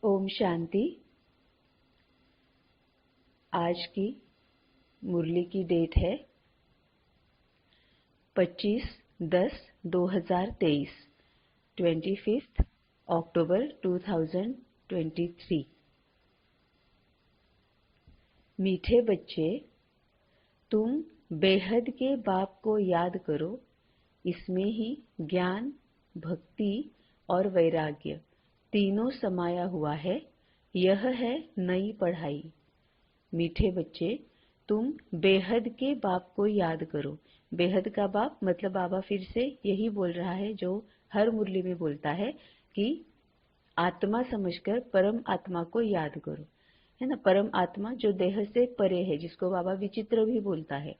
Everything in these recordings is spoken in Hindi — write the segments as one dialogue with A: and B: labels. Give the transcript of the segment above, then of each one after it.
A: ओम शांति। आज की मुरली की डेट है 25/10/2023, 25 अक्टूबर 2023। मीठे बच्चे, तुम बेहद के बाप को याद करो। इसमें ही ज्ञान, भक्ति और वैराग्य तीनों समाया हुआ है। यह है नई पढ़ाई। मीठे बच्चे, तुम बेहद के बाप को याद करो। बेहद का बाप मतलब बाबा फिर से यही बोल रहा है जो हर मुरली में बोलता है कि आत्मा समझकर परम आत्मा को याद करो, है ना। परम आत्मा जो देह से परे है, जिसको बाबा विचित्र भी बोलता है,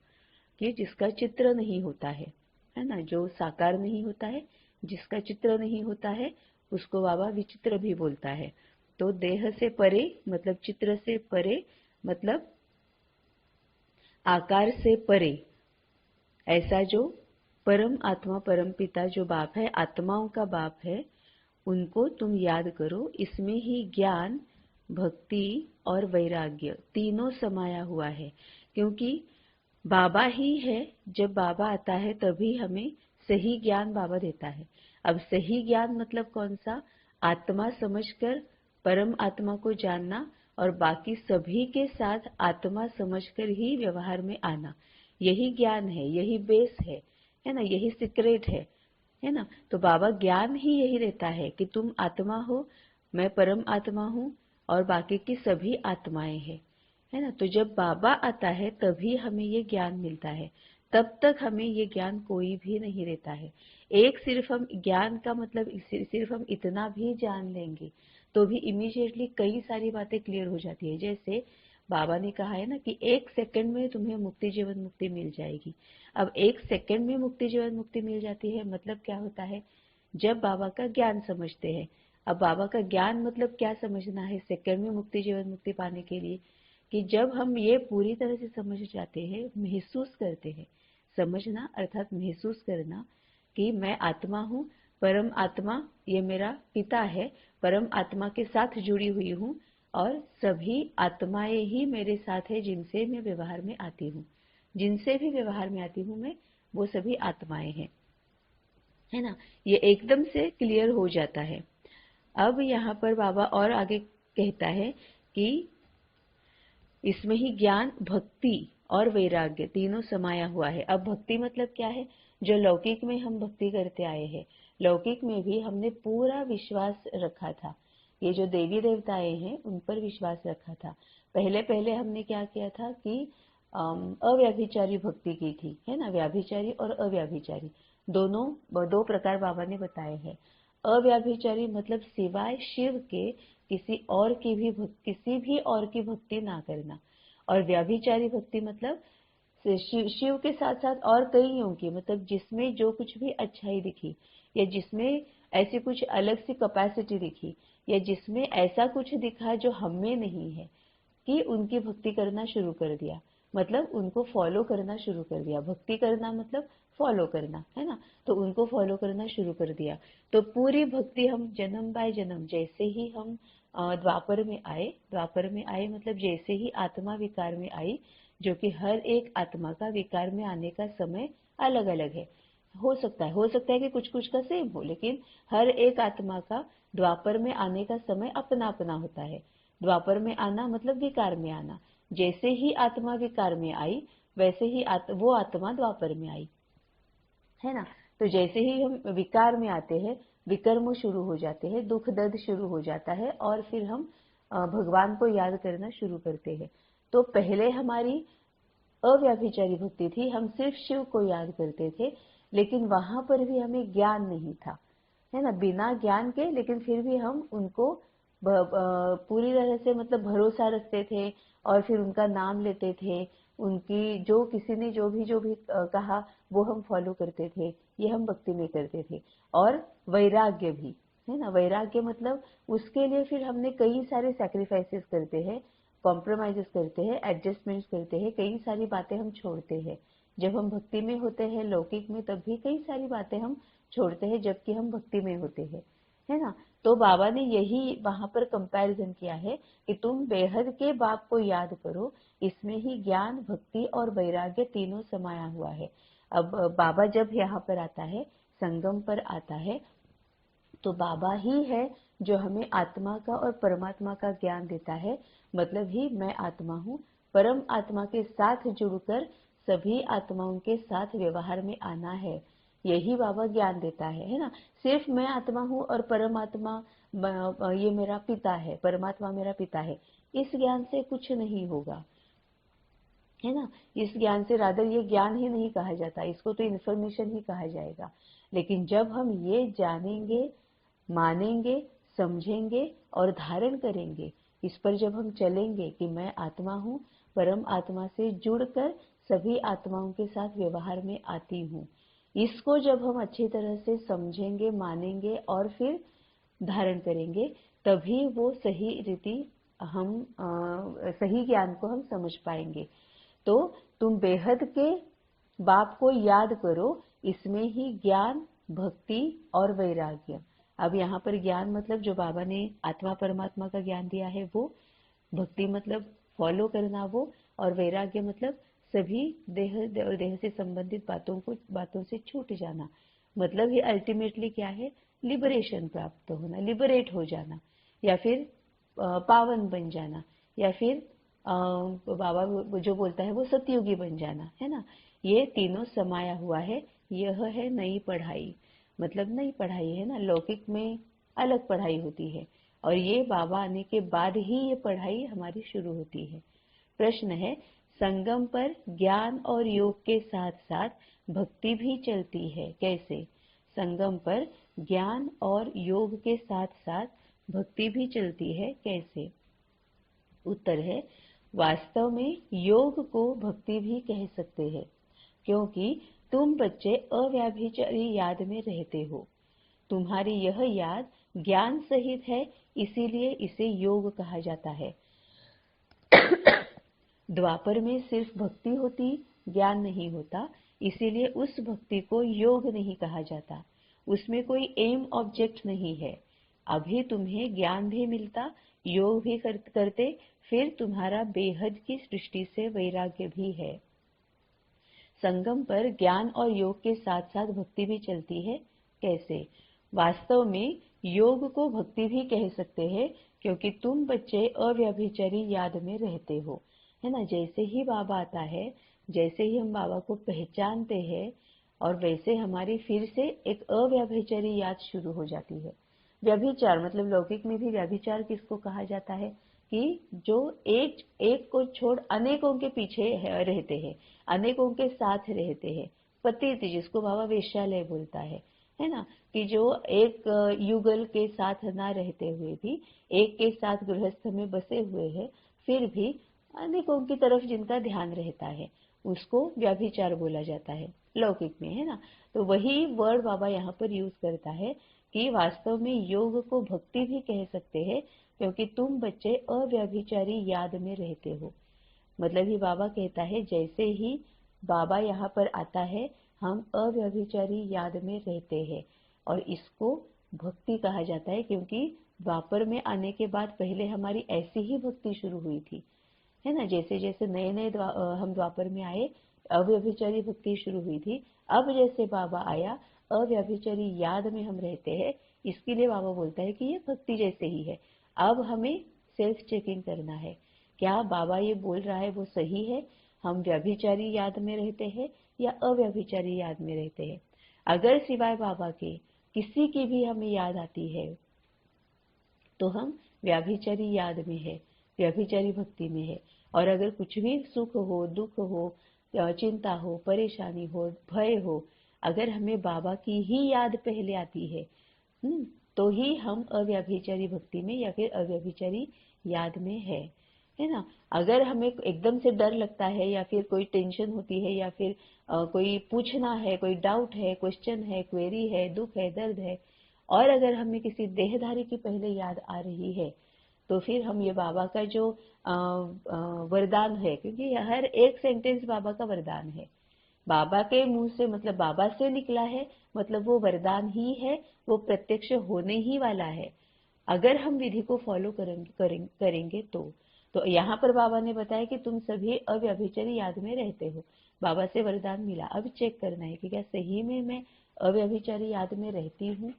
A: कि जिसका चित्र नहीं होता है ना, जो साकार नहीं होता है, जिसका चित्र नहीं होता है, उसको बाबा विचित्र भी बोलता है। तो देह से परे मतलब चित्र से परे मतलब आकार से परे, ऐसा जो परम आत्मा, परम पिता जो बाप है, आत्माओं का बाप है, उनको तुम याद करो। इसमें ही ज्ञान, भक्ति और वैराग्य तीनों समाया हुआ है। क्योंकि बाबा ही है, जब बाबा आता है तभी हमें सही ज्ञान बाबा देता है। अब सही ज्ञान मतलब कौन सा? आत्मा समझकर परम आत्मा को जानना और बाकी सभी के साथ आत्मा समझकर ही व्यवहार में आना। यही ज्ञान है, यही बेस है ना, यही सीक्रेट है ना। तो बाबा ज्ञान ही यही देता है कि तुम आत्मा हो, मैं परम आत्मा हूँ और बाकी की सभी आत्माएं हैं, है ना। तो जब बाबा आता है तभी हमें ये ज्ञान मिलता है, तब तक हमें ये ज्ञान कोई भी नहीं देता है। एक सिर्फ हम ज्ञान का मतलब सिर्फ हम इतना भी जान लेंगे तो भी इमीडिएटली कई सारी बातें क्लियर हो जाती है। जैसे बाबा ने कहा है ना कि 1 सेकंड में तुम्हें मुक्ति जीवन मुक्ति मिल जाएगी। अब 1 सेकंड में मुक्ति जीवन मुक्ति मिल जाती है, मतलब क्या होता है? जब बाबा का ज्ञान समझते हैं। अब बाबा का ज्ञान मतलब क्या समझना है सेकंड में मुक्ति जीवन मुक्ति पाने के लिए? कि जब हम ये पूरी तरह से समझ जाते हैं, महसूस करते हैं, समझना अर्थात महसूस करना कि मैं आत्मा हूँ, परम आत्मा ये मेरा पिता है, परम आत्मा के साथ जुड़ी हुई हूँ और सभी आत्माएं ही मेरे साथ है जिनसे मैं व्यवहार में आती हूँ। जिनसे भी व्यवहार में आती हूँ मैं, वो सभी आत्माएं हैं, है ना। ये एकदम से क्लियर हो जाता है। अब यहाँ पर बाबा और आगे कहता है कि इसमें ही ज्ञान, भक्ति और वैराग्य तीनों समाया हुआ है। अब भक्ति मतलब क्या है? जो लौकिक में हम भक्ति करते आए हैं, लौकिक में भी हमने पूरा विश्वास रखा था। ये जो देवी देवताएं हैं उन पर विश्वास रखा था। पहले पहले हमने क्या किया था कि अव्याभिचारी भक्ति की थी, है ना। व्याभिचारी और अव्याभिचारी दोनों दो प्रकार बाबा ने बताए हैं। अव्याभिचारी मतलब सिवाय शिव के किसी भी और की भक्ति ना करना। और व्याभिचारी भक्ति मतलब शिव के साथ साथ और कईयों की, मतलब जिसमें जो कुछ भी अच्छाई दिखी या जिसमें ऐसी कुछ अलग सी कैपेसिटी दिखी या जिसमें ऐसा कुछ दिखा जो हम में नहीं है, कि उनकी भक्ति करना शुरू कर दिया, मतलब उनको फॉलो करना शुरू कर दिया। भक्ति करना मतलब फॉलो करना, है ना। तो उनको फॉलो करना शुरू कर दिया। तो पूरी भक्ति हम जन्म बाय जन्म, जैसे ही हम द्वापर में आए मतलब जैसे ही आत्मा विकार में आई, जो कि हर एक आत्मा का विकार में आने का समय अलग अलग है। हो सकता है कि कुछ कुछ का सेम हो, लेकिन हर एक आत्मा का द्वापर में आने का समय अपना अपना होता है। द्वापर में आना मतलब विकार में आना। जैसे ही आत्मा विकार में आई वैसे ही वो आत्मा द्वापर में आई, है ना। तो जैसे ही हम विकार में आते हैं, विकर्म शुरू हो जाते हैं, दुख दर्द शुरू हो जाता है और फिर हम भगवान को याद करना शुरू करते हैं। तो पहले हमारी अव्याभिचारी भक्ति थी, हम सिर्फ शिव को याद करते थे, लेकिन वहां पर भी हमें ज्ञान नहीं था, है ना। बिना ज्ञान के लेकिन फिर भी हम उनको पूरी तरह से मतलब भरोसा रखते थे और फिर उनका नाम लेते थे। उनकी जो किसी ने जो भी कहा वो हम फॉलो करते थे। ये हम भक्ति में करते थे। और वैराग्य भी, है ना। वैराग्य मतलब उसके लिए फिर हमने कई सारे सैक्रिफाइसेस करते हैं, कॉम्प्रोमाइजेस करते हैं, एडजस्टमेंट्स करते हैं, कई सारी बातें हम छोड़ते हैं। जब हम भक्ति में होते हैं लौकिक में, तब भी कई सारी बातें हम छोड़ते हैं जबकि हम भक्ति में होते हैं, है ना। तो बाबा ने यही वहां पर कंपैरिजन किया है कि तुम बेहद के बाप को याद करो, इसमें ही ज्ञान, भक्ति और वैराग्य तीनों समाया हुआ है। अब बाबा जब यहाँ पर आता है, संगम पर आता है, तो बाबा ही है जो हमें आत्मा का और परमात्मा का ज्ञान देता है। मतलब ही मैं आत्मा हूँ, परम आत्मा के साथ जुड़कर सभी आत्माओं के साथ व्यवहार में आना है, यही बाबा ज्ञान देता है ना। सिर्फ मैं आत्मा हूँ और परमात्मा ये मेरा पिता है, परमात्मा मेरा पिता है, इस ज्ञान से कुछ नहीं होगा, है ना। इस ज्ञान से रादर ये ज्ञान ही नहीं कहा जाता, इसको तो इन्फॉर्मेशन ही कहा जाएगा। लेकिन जब हम ये जानेंगे, मानेंगे, समझेंगे और धारण करेंगे, इस पर जब हम चलेंगे कि मैं आत्मा हूँ, परम आत्मा से जुड़कर सभी आत्माओं के साथ व्यवहार में आती हूँ, इसको जब हम अच्छी तरह से समझेंगे, मानेंगे और फिर धारण करेंगे, तभी वो सही रीति हम सही ज्ञान को हम समझ पाएंगे। तो तुम बेहद के बाप को याद करो, इसमें ही ज्ञान, भक्ति और वैराग्य। अब यहाँ पर ज्ञान मतलब जो बाबा ने आत्मा परमात्मा का ज्ञान दिया है वो, भक्ति मतलब फॉलो करना वो, और वैराग्य मतलब सभी देह से संबंधित बातों से छूट जाना। मतलब ये अल्टीमेटली क्या है, लिबरेशन प्राप्त होना, लिबरेट हो जाना, या फिर पावन बन जाना, या फिर बाबा जो बोलता है वो सतयुगी बन जाना, है ना। ये तीनों समाया हुआ है। यह है नई पढ़ाई, मतलब नई पढ़ाई है ना, लौकिक में अलग पढ़ाई होती है और ये बाबा आने के बाद ही ये पढ़ाई हमारी शुरू होती है। प्रश्न है, संगम पर ज्ञान और योग के साथ साथ भक्ति भी चलती है, कैसे? संगम पर ज्ञान और योग के साथ साथ भक्ति भी चलती है, कैसे? उत्तर है, वास्तव में योग को भक्ति भी कह सकते हैं, क्योंकि तुम बच्चे अव्यभिचारी याद में रहते हो। तुम्हारी यह याद ज्ञान सहित है, इसीलिए इसे योग कहा जाता है। द्वापर में सिर्फ भक्ति होती, ज्ञान नहीं होता, इसीलिए उस भक्ति को योग नहीं कहा जाता। उसमें कोई एम ऑब्जेक्ट नहीं है। अभी तुम्हें ज्ञान भी मिलता, योग भी करते, फिर तुम्हारा बेहद की सृष्टि से वैराग्य भी है। संगम पर ज्ञान और योग के साथ साथ भक्ति भी चलती है, कैसे? वास्तव में योग को भक्ति भी कह सकते हैं, क्योंकि तुम बच्चे अव्यभिचारी याद में रहते हो, है ना। जैसे ही बाबा आता है, जैसे ही हम बाबा को पहचानते हैं, और वैसे हमारी फिर से एक अव्यभिचारी याद शुरू हो जाती है। व्यभिचार मतलब लौकिक में भी व्यभिचार किसको कहा जाता है कि जो एक को छोड़ अनेकों के पीछे रहते हैं, अनेकों के साथ रहते हैं। पतित, जिसको बाबा वेश्यालय बोलता है ना, कि जो एक युगल के साथ ना रहते हुए भी एक के साथ गृहस्थ में बसे हुए हैं, फिर भी अनेकों की तरफ जिनका ध्यान रहता है, उसको व्यभिचार बोला जाता है लौकिक में, है ना। तो वही वर्ड बाबा यहाँ पर यूज करता है कि वास्तव में योग को भक्ति भी कह सकते हैं, क्योंकि तुम बच्चे अव्यभिचारी याद में रहते हो। मतलब ही बाबा कहता है, जैसे ही बाबा यहाँ पर आता है, हम अव्यभिचारी याद में रहते हैं, और इसको भक्ति कहा जाता है, क्योंकि द्वापर में आने के बाद पहले हमारी ऐसी ही भक्ति शुरू हुई थी, है ना। जैसे जैसे नए नए हम द्वापर में आए, अव्यभिचारी भक्ति शुरू हुई थी। अब जैसे बाबा आया, अव्यभिचारी याद में हम रहते हैं, इसके लिए बाबा बोलता है कि ये भक्ति जैसे ही है। अब हमें सेल्फ चेकिंग करना है, क्या बाबा ये बोल रहा है वो सही है, हम व्यभिचारी याद में रहते हैं या अव्यभिचारी याद में रहते हैं। अगर सिवाय बाबा के किसी की भी हमें याद आती है, तो हम व्यभिचारी याद में है, व्यभिचारी भक्ति में है। और अगर कुछ भी सुख हो, दुख हो, चिंता हो, परेशानी हो, भय हो, अगर हमें बाबा की ही याद पहले आती है, तो ही हम अव्यभिचारी भक्ति में या फिर अव्यभिचारी याद में है ना। अगर हमें एकदम से डर लगता है, या फिर कोई टेंशन होती है, या फिर कोई पूछना है, कोई डाउट है, क्वेश्चन है, क्वेरी है, दुख है, दर्द है, और अगर हमें किसी देहधारी की पहले याद आ रही है, तो फिर हम ये बाबा का जो वरदान है, क्योंकि हर एक सेंटेंस बाबा का वरदान है, बाबा के मुंह से, मतलब बाबा से निकला है, मतलब वो वरदान ही है, वो प्रत्यक्ष होने ही वाला है। अगर हम विधि को फॉलो करेंगे तो यहाँ पर बाबा ने बताया कि तुम सभी अव्यभिचारी याद में रहते हो, बाबा से वरदान मिला। अब चेक करना है कि क्या सही में मैं अव्यभिचारी याद में रहती हूँ,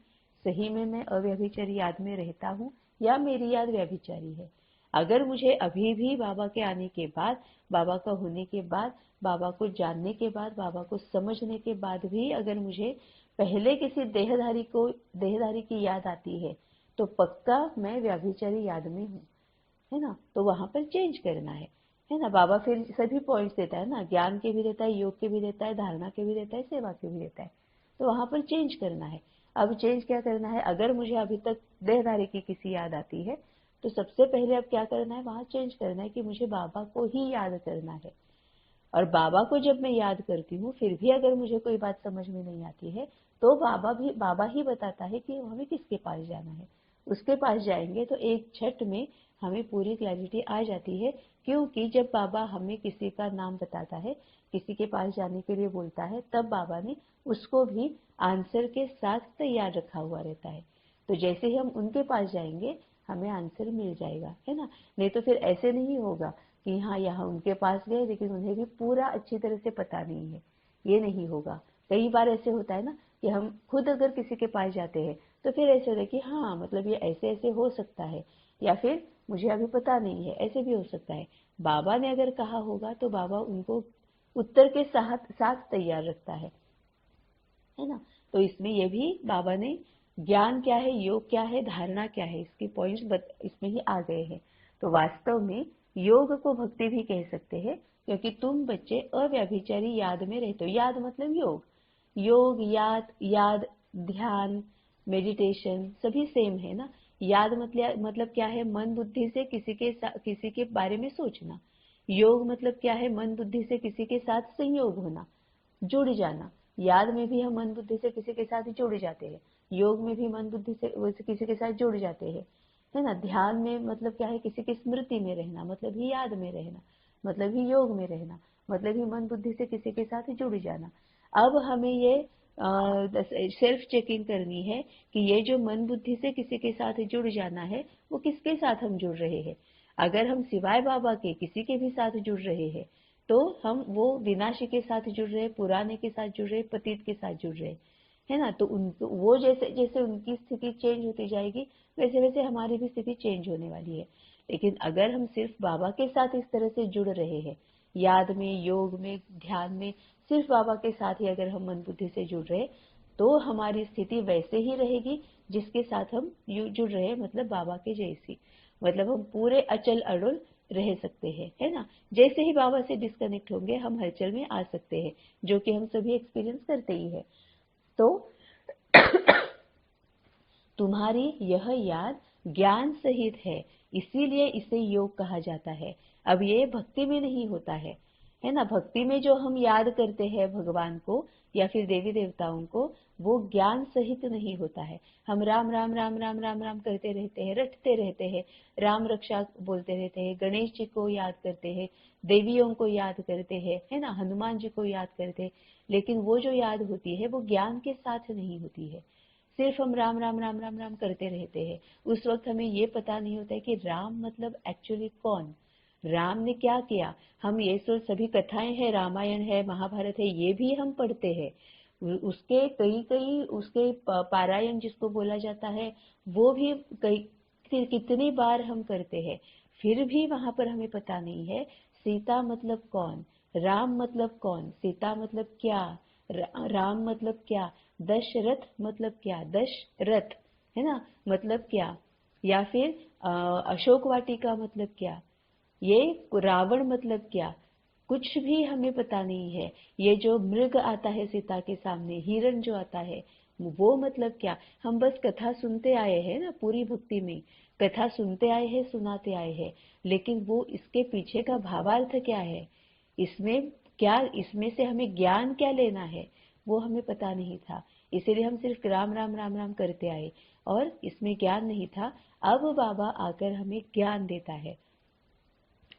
A: सही में मैं अव्यभिचारी याद में रहता हूँ, या मेरी याद व्यभिचारी है। अगर मुझे अभी भी बाबा के आने के बाद, बाबा का होने के बाद, बाबा को जानने के बाद, बाबा को समझने के बाद भी अगर मुझे पहले किसी देहधारी की याद आती है, तो पक्का मैं व्यभिचारी याद में हूँ, है ना। तो वहां पर चेंज करना है ना। बाबा फिर सभी पॉइंट्स देता है ना, ज्ञान के भी देता है, योग के भी देता है, धारणा के भी देता है, सेवा के भी देता है। तो वहां पर चेंज करना है। अब चेंज क्या करना है, अगर मुझे अभी तक देहधारी की किसी याद आती है, तो सबसे पहले अब क्या करना है, वहां चेंज करना है कि मुझे बाबा को ही याद करना है। और बाबा को जब मैं याद करती हूँ, फिर भी अगर मुझे कोई बात समझ में नहीं आती है, तो बाबा ही बताता है कि हमें किसके पास जाना है। उसके पास जाएंगे तो एक झट में हमें पूरी क्लैरिटी आ जाती है, क्योंकि जब बाबा हमें किसी का नाम बताता है, किसी के पास जाने के लिए बोलता है, तब बाबा ने उसको भी आंसर के साथ तैयार रखा हुआ रहता है। तो जैसे ही हम उनके पास जाएंगे, हमें आंसर मिल जाएगा, है ना। नहीं तो फिर ऐसे नहीं होगा कि हाँ यहाँ उनके पास गए लेकिन उन्हें भी पूरा अच्छी तरह से पता नहीं है, ये नहीं होगा। कई बार ऐसे होता है ना कि हम खुद अगर किसी के पास जाते हैं, तो फिर ऐसे होता है कि हाँ मतलब ये ऐसे ऐसे हो सकता है, या फिर मुझे अभी पता नहीं है, ऐसे भी हो सकता है। बाबा ने अगर कहा होगा तो बाबा उनको उत्तर के साथ साथ तैयार रखता है ना। तो इसमें ये भी बाबा ने ज्ञान क्या है, योग क्या है, धारणा क्या है, इसके पॉइंट्स इसमें ही आ गए हैं। तो वास्तव में योग को भक्ति भी कह सकते हैं, क्योंकि तुम बच्चे अव्यभिचारी याद में रहते हो। याद मतलब योग, योग याद ध्यान मेडिटेशन सभी सेम है ना। याद मतलब क्या है, मन बुद्धि से किसी के बारे में सोचना। योग मतलब क्या है, मन बुद्धि से किसी के साथ संयोग होना, जुड़ जाना। याद में भी हम मन बुद्धि से किसी के साथ ही जुड़ जाते हैं, योग में भी मन बुद्धि से वैसे किसी के साथ जुड़ जाते हैं, है ना। ध्यान में मतलब क्या है, किसी की स्मृति में रहना, मतलब ही याद में रहना, मतलब ही योग में रहना, मतलब ही मन बुद्धि से किसी के साथ जुड़ जाना। अब हमें ये सेल्फ चेकिंग करनी है कि ये जो मन बुद्धि से किसी के साथ जुड़ जाना है, वो किसके साथ हम जुड़ रहे हैं। अगर हम सिवाय बाबा के किसी के भी साथ जुड़ रहे हैं, तो हम वो विनाशी के साथ जुड़ रहे, पुराने के साथ जुड़ रहे, पतित के साथ जुड़ रहे, है ना। तो उनको वो जैसे जैसे उनकी स्थिति चेंज होती जाएगी, वैसे वैसे हमारी भी स्थिति चेंज होने वाली है। लेकिन अगर हम सिर्फ बाबा के साथ इस तरह से जुड़ रहे हैं, याद में, योग में, ध्यान में, सिर्फ बाबा के साथ ही अगर हम मन बुद्धि से जुड़ रहे, तो हमारी स्थिति वैसे ही रहेगी जिसके साथ हम जुड़ रहे, मतलब बाबा के जैसी। मतलब हम पूरे अचल अड़ुल रह सकते हैं, है ना। जैसे ही बाबा से डिस्कनेक्ट होंगे, हम हलचल में आ सकते हैं, जो कि हम सभी एक्सपीरियंस करते ही है। तो तुम्हारी यह याद ज्ञान सहित है, इसीलिए इसे योग कहा जाता है। अब ये भक्ति में नहीं होता है ना। भक्ति में जो हम याद करते हैं भगवान को या फिर देवी देवताओं को, वो ज्ञान सहित नहीं होता है। हम राम राम राम राम राम राम करते रहते हैं, रटते रहते हैं, राम रक्षा बोलते रहते हैं, गणेश जी को याद करते हैं, देवियों को याद करते हैं, है ना, हनुमान जी को याद करते हैं। लेकिन वो जो याद होती है वो ज्ञान के साथ नहीं होती है। सिर्फ हम राम राम राम राम राम करते रहते हैं। उस वक्त हमें ये पता नहीं होता है कि राम मतलब एक्चुअली कौन, राम ने क्या किया। हम ये सभी कथाएं हैं, रामायण है, महाभारत है, ये भी हम पढ़ते हैं। उसके कई कई उसके पारायण जिसको बोला जाता है, वो भी कई कितनी बार हम करते हैं। फिर भी वहां पर हमें पता नहीं है सीता मतलब कौन, राम मतलब कौन, सीता मतलब क्या, राम मतलब क्या, दशरथ मतलब क्या, दशरथ, है ना, मतलब क्या, या फिर अशोक वाटिका मतलब क्या, ये रावण मतलब क्या, कुछ भी हमें पता नहीं है। ये जो मृग आता है सीता के सामने, हिरण जो आता है, वो मतलब क्या। हम बस कथा सुनते आए हैं ना, पूरी भक्ति में कथा सुनते आए हैं, सुनाते आए हैं, लेकिन वो इसके पीछे का भावार्थ क्या है, इसमें क्या, इसमें से हमें ज्ञान क्या लेना है, वो हमें पता नहीं था। इसीलिए हम सिर्फ राम राम राम राम करते आए और इसमें ज्ञान नहीं था। अब बाबा आकर हमें ज्ञान देता है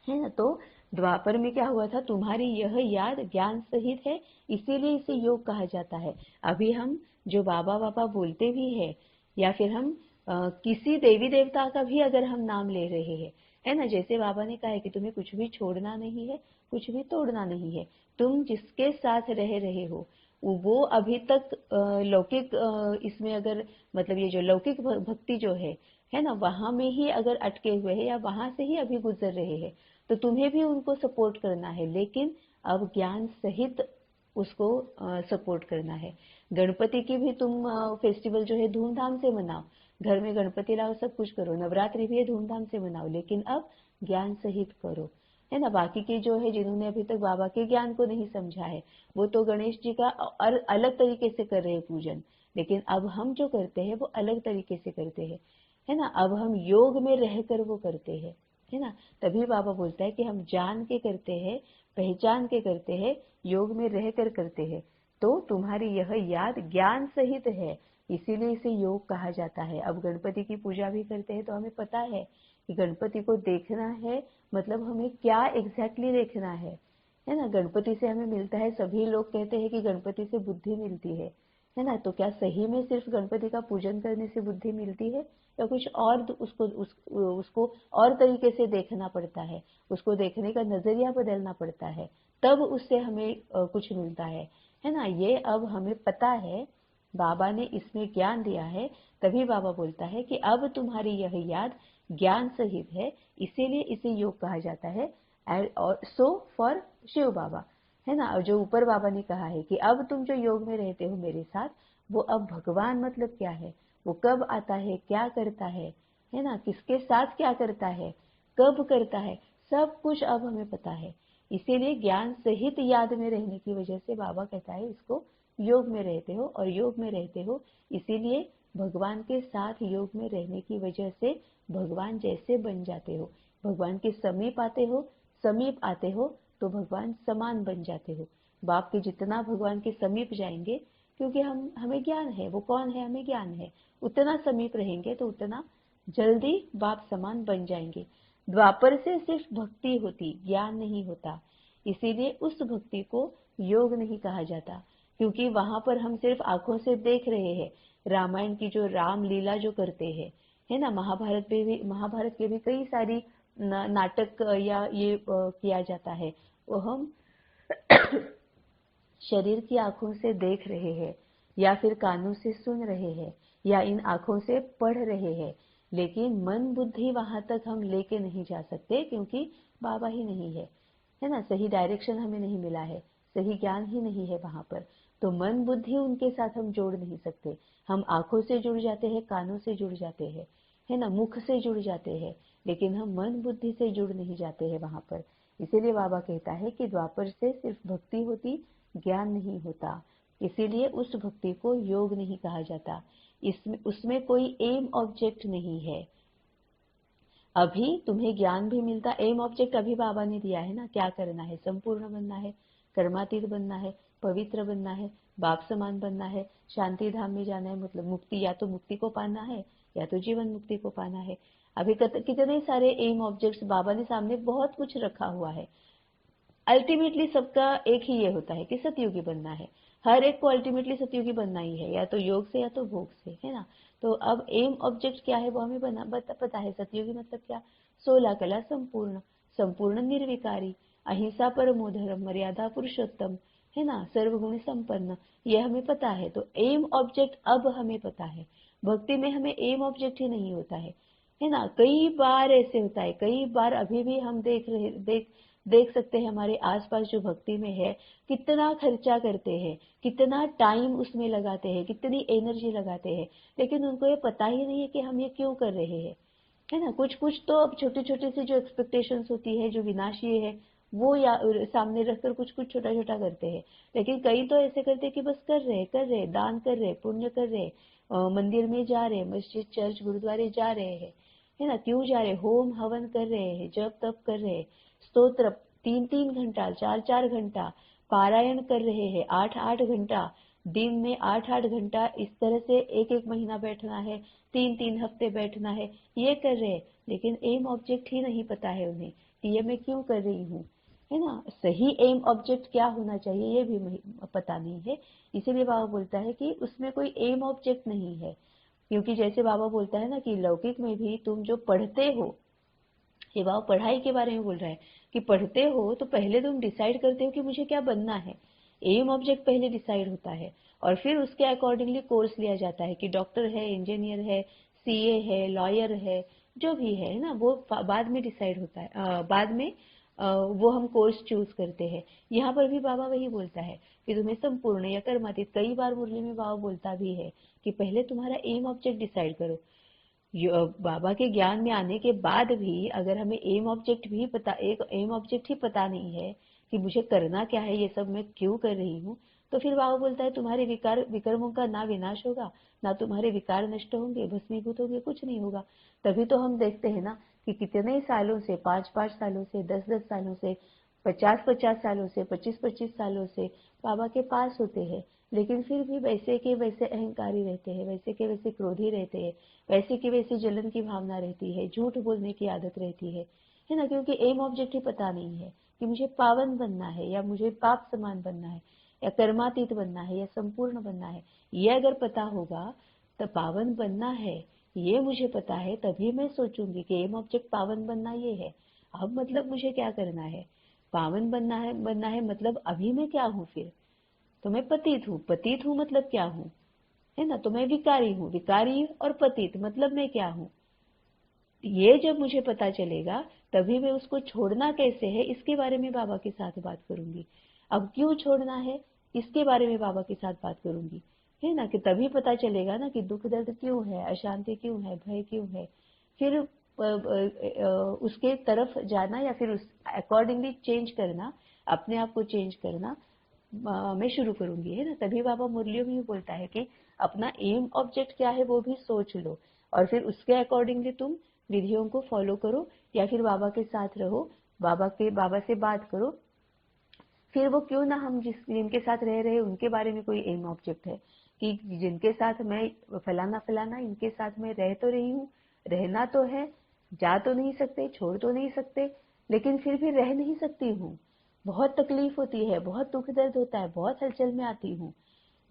A: ना। तो द्वापर में क्या हुआ था, तुम्हारी यह याद ज्ञान सहित है, इसीलिए इसे योग कहा जाता है। अभी हम जो बाबा बाबा बोलते भी है, या फिर हम किसी देवी देवता का भी अगर हम नाम ले रहे हैं, है ना, जैसे बाबा ने कहा है कि तुम्हें कुछ भी छोड़ना नहीं है, कुछ भी तोड़ना नहीं है, तुम जिसके साथ रह रहे हो वो अभी तक लौकिक इसमें अगर मतलब ये जो लौकिक भक्ति जो है ना, वहां में ही अगर अटके हुए हैं या वहां से ही अभी गुजर रहे हैं, तो तुम्हें भी उनको सपोर्ट करना है, लेकिन अब ज्ञान सहित उसको सपोर्ट करना है। गणपति की भी तुम फेस्टिवल जो है धूमधाम से मनाओ, घर में गणपति लाओ, सब कुछ करो, नवरात्रि भी धूमधाम से मनाओ, लेकिन अब ज्ञान सहित करो, है ना। बाकी के जो है जिन्होंने अभी तक बाबा के ज्ञान को नहीं समझा है, वो तो गणेश जी का अलग तरीके से कर रहे हैं पूजन, लेकिन अब हम जो करते हैं वो अलग तरीके से करते हैं, है ना। अब हम योग में रहकर वो करते हैं, है ना। तभी बाबा बोलता है कि हम जान के करते हैं, पहचान के करते हैं, योग में रहकर करते हैं, तो तुम्हारी यह याद ज्ञान सहित है, इसीलिए इसे योग कहा जाता है। अब गणपति की पूजा भी करते हैं तो हमें पता है कि गणपति को देखना है, मतलब हमें क्या एग्जैक्टली देखना है ना। गणपति से हमें मिलता है, सभी लोग कहते हैं कि गणपति से बुद्धि मिलती है ना। तो क्या सही में सिर्फ गणपति का पूजन करने से बुद्धि मिलती है, या कुछ और उसको और तरीके से देखना पड़ता है, उसको देखने का नजरिया बदलना पड़ता है, तब उससे हमें कुछ मिलता है ना। ये अब हमें पता है, बाबा ने इसमें ज्ञान दिया है, तभी बाबा बोलता है कि अब तुम्हारी यह याद ज्ञान सहित है, इसीलिए इसे योग कहा जाता है। और सो फॉर शिव बाबा, है ना। और जो ऊपर बाबा ने कहा है कि अब तुम जो योग में रहते हो मेरे साथ, वो अब भगवान मतलब क्या है, वो कब आता है, क्या करता है ना, किसके साथ क्या करता है, कब करता है, सब कुछ अब हमें पता है। इसीलिए ज्ञान सहित याद में रहने की वजह से बाबा कहता है इसको योग में रहते हो, और योग में रहते हो इसीलिए भगवान के साथ योग में रहने की वजह से भगवान जैसे बन जाते हो, भगवान के समीप आते हो तो भगवान समान बन जाते हो। बाप के जितना भगवान के समीप जाएंगे, क्योंकि हमें ज्ञान है, वो कौन है हमें ज्ञान है, उतना समीप रहेंगे तो उतना जल्दी बाप समान बन जाएंगे। द्वापर से सिर्फ भक्ति होती, ज्ञान नहीं होता, इसीलिए उस भक्ति को योग नहीं कहा जाता, क्योंकि वहां पर हम सिर्फ आंखों से देख रहे हैं। रामायण की जो राम लीला जो करते हैं, है ना, महाभारत के भी कई सारी नाटक या ये किया जाता है, वो हम शरीर की आंखों से देख रहे हैं, या फिर कानों से सुन रहे हैं, या इन आंखों से पढ़ रहे हैं, लेकिन मन बुद्धि वहां तक हम लेके नहीं जा सकते, क्योंकि बाबा ही नहीं है ना। सही डायरेक्शन हमें नहीं मिला है, सही ज्ञान ही नहीं है वहां पर, तो मन बुद्धि उनके साथ हम जोड़ नहीं सकते। हम आंखों से जुड़ जाते हैं, कानों से जुड़ जाते हैं, है ना, मुख से जुड़ जाते हैं, लेकिन हम मन बुद्धि से जुड़ नहीं जाते हैं वहां पर। इसीलिए बाबा कहता है कि द्वापर से सिर्फ भक्ति होती, ज्ञान नहीं होता, इसीलिए उस भक्ति को योग नहीं कहा जाता। उसमें कोई एम ऑब्जेक्ट नहीं है। अभी तुम्हें ज्ञान भी मिलता, एम ऑब्जेक्ट अभी बाबा ने दिया है ना, क्या करना है, संपूर्ण बनना है, कर्मातीत बनना है, पवित्र बनना है, बाप समान बनना है, शांति धाम में जाना है, मतलब मुक्ति, या तो मुक्ति को पाना है या तो जीवन मुक्ति को पाना है। अभी कितने सारे एम ऑब्जेक्ट्स बाबा ने सामने बहुत कुछ रखा हुआ है। अल्टीमेटली सबका एक ही ये होता है कि सतयुगी बनना है, हर एक को अल्टीमेटली सतयुगी बनना ही है, या तो योग से या तो भोग से, है ना। तो अब एम ऑब्जेक्ट क्या है वो हमें पता है। सतयुगी मतलब क्या, 16 कला संपूर्ण, संपूर्ण निर्विकारी, अहिंसा परमो धर्म, मर्यादा पुरुषोत्तम, है ना, सर्वगुण संपन्न, ये हमें पता है। तो एम ऑब्जेक्ट अब हमें पता है। भक्ति में हमें एम ऑब्जेक्ट ही नहीं होता है ना। कई बार ऐसे होता है, कई बार अभी भी हम देख सकते हैं हमारे आसपास जो भक्ति में है, कितना खर्चा करते हैं, कितना टाइम उसमें लगाते हैं, कितनी एनर्जी लगाते हैं, लेकिन उनको ये पता ही नहीं है कि हम ये क्यों कर रहे हैं, है ना। कुछ कुछ तो अब छोटी छोटी सी जो एक्सपेक्टेशंस होती है, जो विनाशी है, वो या सामने रखकर कुछ कुछ छोटा छोटा करते हैं, लेकिन कई तो ऐसे करते हैं कि बस कर रहे, दान कर रहे, पुण्य कर रहे, मंदिर में जा रहे, मस्जिद चर्च गुरुद्वारे जा रहे हैं, है ना, क्यों जा रहे, होम हवन कर रहे हैं, जप तप कर रहे हैं, स्तोत्र 3-3 घंटा, 4-4 घंटा पारायण कर रहे हैं, 8-8 घंटा दिन में, 8-8 घंटा, इस तरह से 1-1 महीना बैठना है, 3-3 हफ्ते बैठना है, ये कर रहे हैं, लेकिन एम ऑब्जेक्ट ही नहीं पता है उन्हें कि ये मैं क्यों कर रही हूँ, है ना। सही एम ऑब्जेक्ट क्या होना चाहिए ये भी पता नहीं है, इसीलिए बाबा बोलता है कि उसमें कोई एम ऑब्जेक्ट नहीं है। क्योंकि जैसे बाबा बोलता है ना कि लौकिक में भी तुम जो पढ़ते हो, ये बाबा पढ़ाई के बारे में बोल रहा है कि पढ़ते हो तो पहले तुम डिसाइड करते हो कि मुझे क्या बनना है। एम ऑब्जेक्ट पहले डिसाइड होता है और फिर उसके अकॉर्डिंगली कोर्स लिया जाता है कि डॉक्टर है, इंजीनियर है, सीए है, लॉयर है, जो भी है ना, वो बाद में डिसाइड होता है, बाद में वो हम कोर्स चूज करते हैं। यहाँ पर भी बाबा वही बोलता है कि तुम्हें संपूर्ण या कर्मातीत, कई बार मुरली में बाबा बोलता भी है कि पहले तुम्हारा एम ऑब्जेक्ट डिसाइड करो। बाबा के ज्ञान में आने के बाद भी अगर हमें एम ऑब्जेक्ट भी पता, एक एम ऑब्जेक्ट ही पता नहीं है कि मुझे करना क्या है, ये सब मैं क्यों कर रही हूँ, तो फिर बाबा बोलता है तुम्हारे विकर्मों का ना विनाश होगा, ना तुम्हारे विकार नष्ट होंगे, भस्मीभूत होंगे, कुछ नहीं होगा। तभी तो हम देखते हैं ना कि कितने सालों से, 5-5 सालों से, 10-10 सालों से, 50-50 सालों से, 25-25 सालों से बाबा के पास होते हैं, लेकिन फिर भी वैसे के वैसे अहंकारी रहते हैं, वैसे के वैसे क्रोधी रहते हैं, वैसे की वैसी जलन की भावना रहती है, झूठ बोलने की आदत रहती है ना, क्योंकि एम ऑब्जेक्ट ही पता नहीं है कि मुझे पावन बनना है या मुझे पाप समान बनना है या कर्मातीत बनना है या संपूर्ण बनना है। ये अगर पता होगा तो पावन बनना है, ये मुझे पता है, तभी मैं सोचूंगी कि एम ऑब्जेक्ट पावन बनना ये है। अब मतलब मुझे क्या करना है, पावन बनना है मतलब अभी मैं क्या हूँ फिर, तो मैं पतित हूँ मतलब क्या हूँ, है ना, तो मैं विकारी हूँ, विकारी और पतित मतलब मैं क्या हूँ। ये जब मुझे पता चलेगा तभी मैं उसको छोड़ना कैसे है इसके बारे में बाबा के साथ बात करूंगी। अब क्यों छोड़ना है इसके बारे में बाबा के साथ बात करूंगी, है ना, कि तभी पता चलेगा ना कि दुख दर्द क्यों है, अशांति क्यों है, भय क्यों है। फिर उसके तरफ जाना या फिर उस अकॉर्डिंगली चेंज करना, अपने आप को चेंज करना मैं शुरू करूंगी, है ना। तभी बाबा मुरलियों में भी बोलता है कि अपना एम ऑब्जेक्ट क्या है वो भी सोच लो और फिर उसके अकॉर्डिंगली तुम विधियों को फॉलो करो या फिर बाबा के साथ रहो, बाबा से बात करो। फिर वो क्यों ना हम जिनके साथ रह रहे उनके बारे में कोई एम ऑब्जेक्ट है कि जिनके साथ मैं फलाना फलाना इनके साथ मैं रह तो रही हूँ, रहना तो है, जा तो नहीं सकते, छोड़ तो नहीं सकते, लेकिन फिर भी रह नहीं सकती हूँ, बहुत तकलीफ होती है, बहुत दुख दर्द होता है, बहुत हलचल में आती हूँ।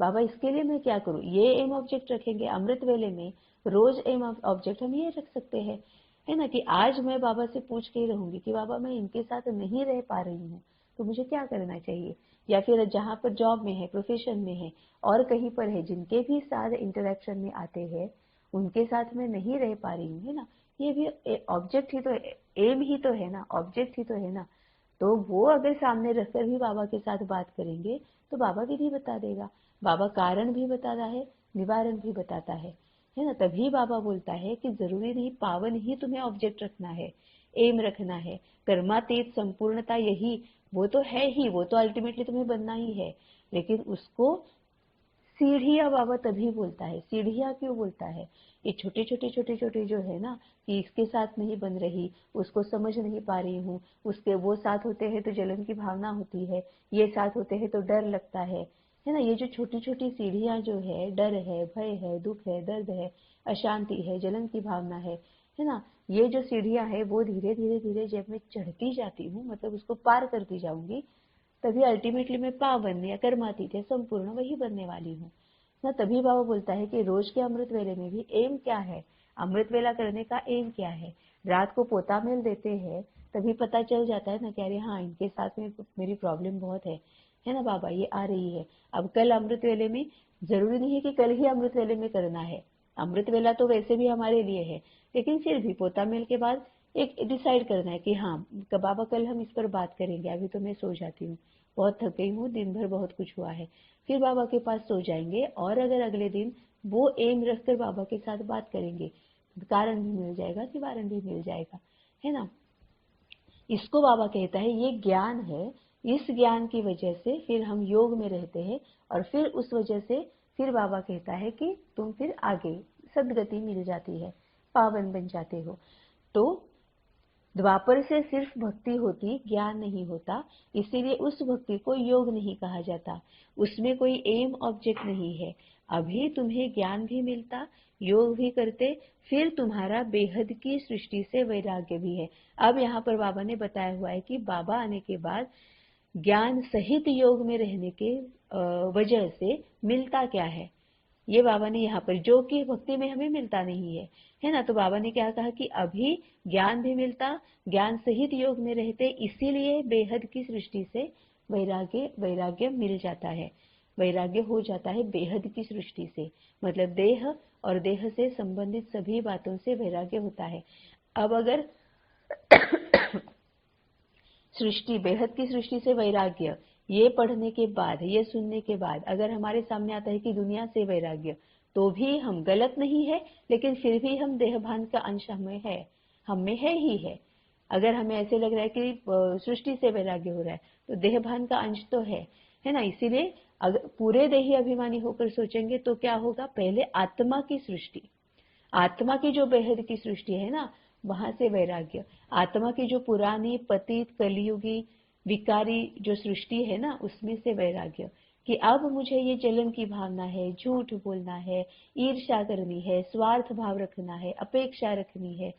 A: बाबा इसके लिए मैं क्या करूँ, ये एम ऑब्जेक्ट रखेंगे अमृत वेले में। रोज एम ऑब्जेक्ट हम ये रख सकते हैं, है ना, कि आज मैं बाबा से पूछ के ही रहूंगी कि बाबा मैं इनके साथ नहीं रह पा रही हूँ तो मुझे क्या करना चाहिए। या फिर जहाँ पर जॉब में है, प्रोफेशन में है और कहीं पर है, जिनके भी साथ इंटरेक्शन में आते हैं उनके साथ मैं नहीं रह पा रही हूँ, है ना, ये भी ऑब्जेक्ट ही तो, एम ही तो है ना, ऑब्जेक्ट ही तो है ना। तो वो अगर सामने रखकर भी बाबा के साथ बात करेंगे तो बाबा विधि बता देगा, बाबा कारण भी बताता है, निवारण भी बताता है ना। तभी बाबा बोलता है कि जरूरी नहीं पावन ही तुम्हें ऑब्जेक्ट रखना है, एम रखना है, कर्मातीत संपूर्णता यही, वो तो है ही, वो तो अल्टीमेटली तुम्हें बनना ही है, लेकिन उसको सीढ़ियां बाबा तभी बोलता है। सीढ़ियां क्यों बोलता है, ये छोटे छोटे छोटे छोटे जो है ना, कि इसके साथ नहीं बन रही, उसको समझ नहीं पा रही हूँ, उसके वो साथ होते हैं तो जलन की भावना होती है, ये साथ होते हैं तो डर लगता है ना। ये जो छोटी छोटी सीढ़ियां जो है, डर है, भय है, दुख है, दर्द है, अशांति है, जलन की भावना है ना, ये जो सीढ़ियां है वो धीरे धीरे धीरे जब मैं चढ़ती जाती हूँ, मतलब उसको पार करती जाऊंगी, तभी अल्टीमेटली मैं पावन या कर्मातीत या संपूर्ण वही बनने वाली हूँ ना। तभी बाबा बोलता है कि रोज के अमृत वेले में भी एम क्या है, अमृत वेला करने का एम क्या है। रात को पोता मेल देते हैं तभी पता चल जाता है ना कि अरे हाँ इनके साथ में मेरी प्रॉब्लम बहुत है ना बाबा, ये आ रही है। अब कल अमृत वेले में जरूरी नहीं है कि कल ही अमृत वेले में करना है, अमृत वेला तो वैसे भी हमारे लिए है, लेकिन फिर भी पोता मेल के बाद एक डिसाइड करना है कि हाँ बाबा कल हम इस पर बात करेंगे, अभी तो मैं सो जाती हूँ, बहुत थक गई हूँ, दिन भर बहुत कुछ हुआ है। फिर बाबा के पास सो जाएंगे और अगर अगले दिन वो एम रखकर बाबा के साथ बात करेंगे, कारण भी मिल जाएगा, निवारण भी मिल जाएगा, है ना। इसको बाबा कहता है ये ज्ञान है, इस ज्ञान की वजह से फिर हम योग में रहते हैं और फिर उस वजह से फिर बाबा कहता है कि तुम फिर आगे सदगति मिल जाती है, पावन बन जाते हो। तो द्वापर से सिर्फ भक्ति होती, ज्ञान नहीं होता, इसीलिए उस भक्ति को योग नहीं कहा जाता, उसमें कोई एम ऑब्जेक्ट नहीं है। अभी तुम्हें ज्ञान भी मिलता, योग भी करते, फिर तुम्हारा बेहद की सृष्टि से वैराग्य भी है। अब यहाँ पर बाबा ने बताया हुआ है कि बाबा आने के बाद ज्ञान सहित योग में रहने के वजह से मिलता क्या है, ये बाबा ने यहाँ पर, जो कि भक्ति में हमें मिलता नहीं है ना। तो बाबा ने क्या कहा कि अभी ज्ञान भी मिलता, ज्ञान सहित योग में रहते, इसीलिए बेहद की सृष्टि से वैराग्य मिल जाता है, वैराग्य हो जाता है बेहद की सृष्टि से। मतलब देह और देह से संबंधित सभी बातों से वैराग्य होता है। अब अगर सृष्टि, बेहद की सृष्टि से वैराग्य, ये पढ़ने के बाद, ये सुनने के बाद अगर हमारे सामने आता है कि दुनिया से वैराग्य, तो भी हम, गलत नहीं है, लेकिन फिर भी हम देहभान का अंश हम में है ही है। अगर हमें ऐसे लग रहा है कि सृष्टि से वैराग्य हो रहा है, तो देहभान का अंश तो है ना। इसीलिए अगर पूरे देही अभिमानी होकर सोचेंगे तो क्या होगा, पहले आत्मा की सृष्टि, आत्मा की जो बेहद की सृष्टि है ना, वहां से वैराग्य। आत्मा की जो पुरानी पतित कलियुगी विकारी जो सृष्टि है ना, उसमें से वैराग्य कि अब मुझे ये जलन की भावना है, झूठ बोलना है, ईर्ष्या करनी है, स्वार्थ भाव रखना है, अपेक्षा रखनी है,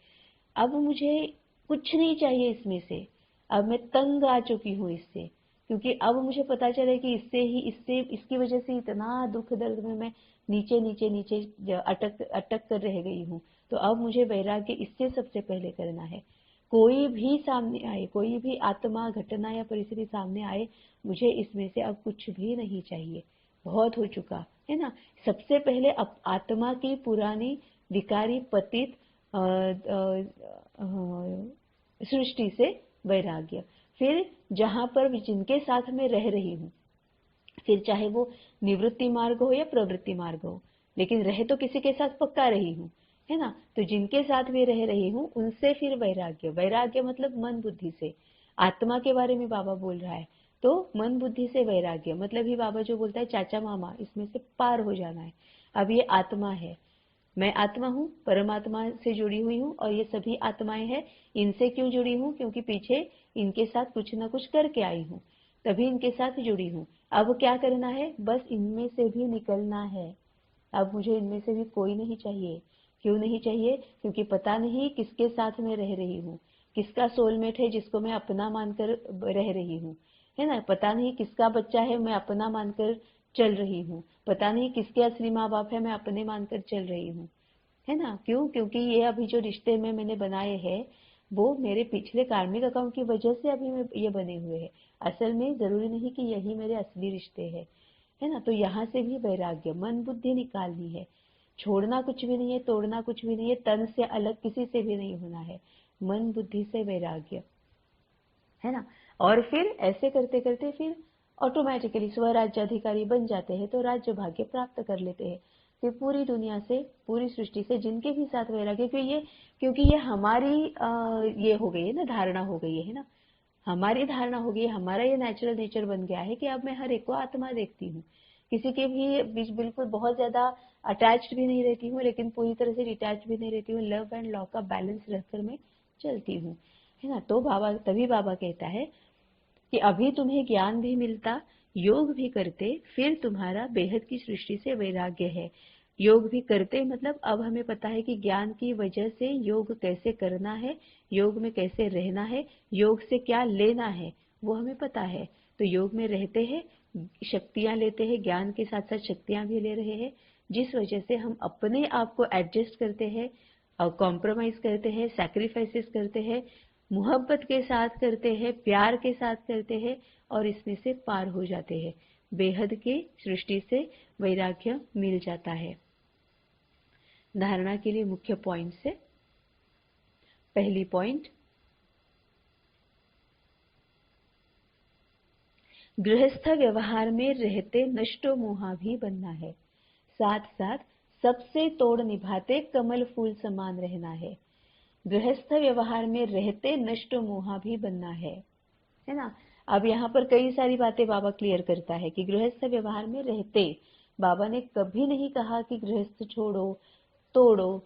A: अब मुझे कुछ नहीं चाहिए इसमें से। अब मैं तंग आ चुकी हूँ इससे, क्योंकि अब मुझे पता चला कि इससे इसकी वजह से इतना दुख दर्द में मैं नीचे नीचे नीचे अटक कर रह गई हूँ। तो अब मुझे वैराग्य इससे सबसे पहले करना है। कोई भी सामने आए, कोई भी आत्मा, घटना या परिस्थिति सामने आए, मुझे इसमें से अब कुछ भी नहीं चाहिए, बहुत हो चुका है ना। सबसे पहले आत्मा की पुरानी विकारी पतित सृष्टि से वैराग्य। फिर जहां पर जिनके साथ मैं रह रही हूँ, फिर चाहे वो निवृत्ति मार्ग हो या प्रवृत्ति मार्ग हो, लेकिन रह तो किसी के साथ पक्का रही हूँ, है ना। तो जिनके साथ मैं रह रही हूँ उनसे फिर वैराग्य। वैराग्य मतलब मन बुद्धि से, आत्मा के बारे में बाबा बोल रहा है, तो मन बुद्धि से वैराग्य मतलब ही बाबा जो बोलता है चाचा मामा, इसमें से पार हो जाना है। अब ये आत्मा है, मैं आत्मा हूँ, परमात्मा से जुड़ी हुई हूँ, और ये सभी आत्माएं हैं। इनसे क्यों जुड़ी हूँ, क्योंकि पीछे इनके साथ कुछ ना कुछ करके आई हूँ, तभी इनके साथ जुड़ी हूँ। अब क्या करना है, बस इनमें से भी निकलना है। अब मुझे इनमें से भी कोई नहीं चाहिए। क्यों नहीं चाहिए, क्योंकि पता नहीं किसके साथ मैं रह रही हूँ, किसका सोलमेट है जिसको मैं अपना मानकर रह रही हूँ, है ना। पता नहीं किसका बच्चा है मैं अपना मानकर चल रही हूँ, पता नहीं किसके असली माँ बाप है मैं अपने मानकर चल रही हूँ, है ना। क्यों, क्योंकि ये अभी जो रिश्ते में मैंने बनाए हैं, वो मेरे पिछले कार्मिक अकाउंट की वजह से अभी ये बने हुए हैं। असल में जरूरी नहीं कि यही मेरे असली रिश्ते हैं, है ना। तो यहाँ से भी वैराग्य, मन बुद्धि निकालनी है। छोड़ना कुछ भी नहीं है, तोड़ना कुछ भी नहीं है, तन से अलग किसी से भी नहीं होना है, मन बुद्धि से वैराग्य, है ना। और फिर ऐसे करते करते फिर ऑटोमेटिकली स्वराज्याधिकारी बन जाते हैं, तो राज्य भाग्य प्राप्त कर लेते हैं। फिर पूरी दुनिया से, पूरी सृष्टि से जिनके भी साथ वैराग्य, क्योंकि ये हमारी ये हो गई है ना, धारणा हो गई है ना, हमारी धारणा हो गई है, हमारा ये नेचुरल नेचर बन गया है कि अब मैं हर एक को आत्मा देखती हूँ, किसी के भी बीच बिल्कुल बहुत ज्यादा अटैच्ड भी नहीं रहती हूँ, लेकिन पूरी तरह से डिटैच भी नहीं रहती हूँ। लव एंड लॉ का बैलेंस रखकर मैं चलती हूँ, है ना। तो तभी बाबा कहता है कि अभी तुम्हें ज्ञान भी मिलता, योग भी करते, फिर तुम्हारा बेहद की सृष्टि से वैराग्य है। योग भी करते मतलब अब हमें पता है कि ज्ञान की वजह से योग कैसे करना है, योग में कैसे रहना है, योग से क्या लेना है, वो हमें पता है। तो योग में रहते हैं, शक्तियां लेते हैं, ज्ञान के साथ साथ शक्तियां भी ले रहे हैं, जिस वजह से हम अपने आप को एडजस्ट करते हैं, कॉम्प्रोमाइज करते हैं, सैक्रिफाइसेस करते हैं, मोहब्बत के साथ करते हैं, प्यार के साथ करते हैं, और इसमें से पार हो जाते हैं। बेहद की सृष्टि से वैराग्य मिल जाता है। धारणा के लिए मुख्य पॉइंट से पहली पॉइंट, गृहस्थ व्यवहार में रहते नष्टो मोहा भी बनना है, साथ साथ सबसे तोड़ निभाते कमल फूल समान रहना है। गृहस्थ व्यवहार में रहते नष्ट मोहा भी बनना है ना। अब यहाँ पर कई सारी बातें बाबा क्लियर करता है कि गृहस्थ व्यवहार में रहते, बाबा ने कभी नहीं कहा कि गृहस्थ छोड़ो, तोड़ो,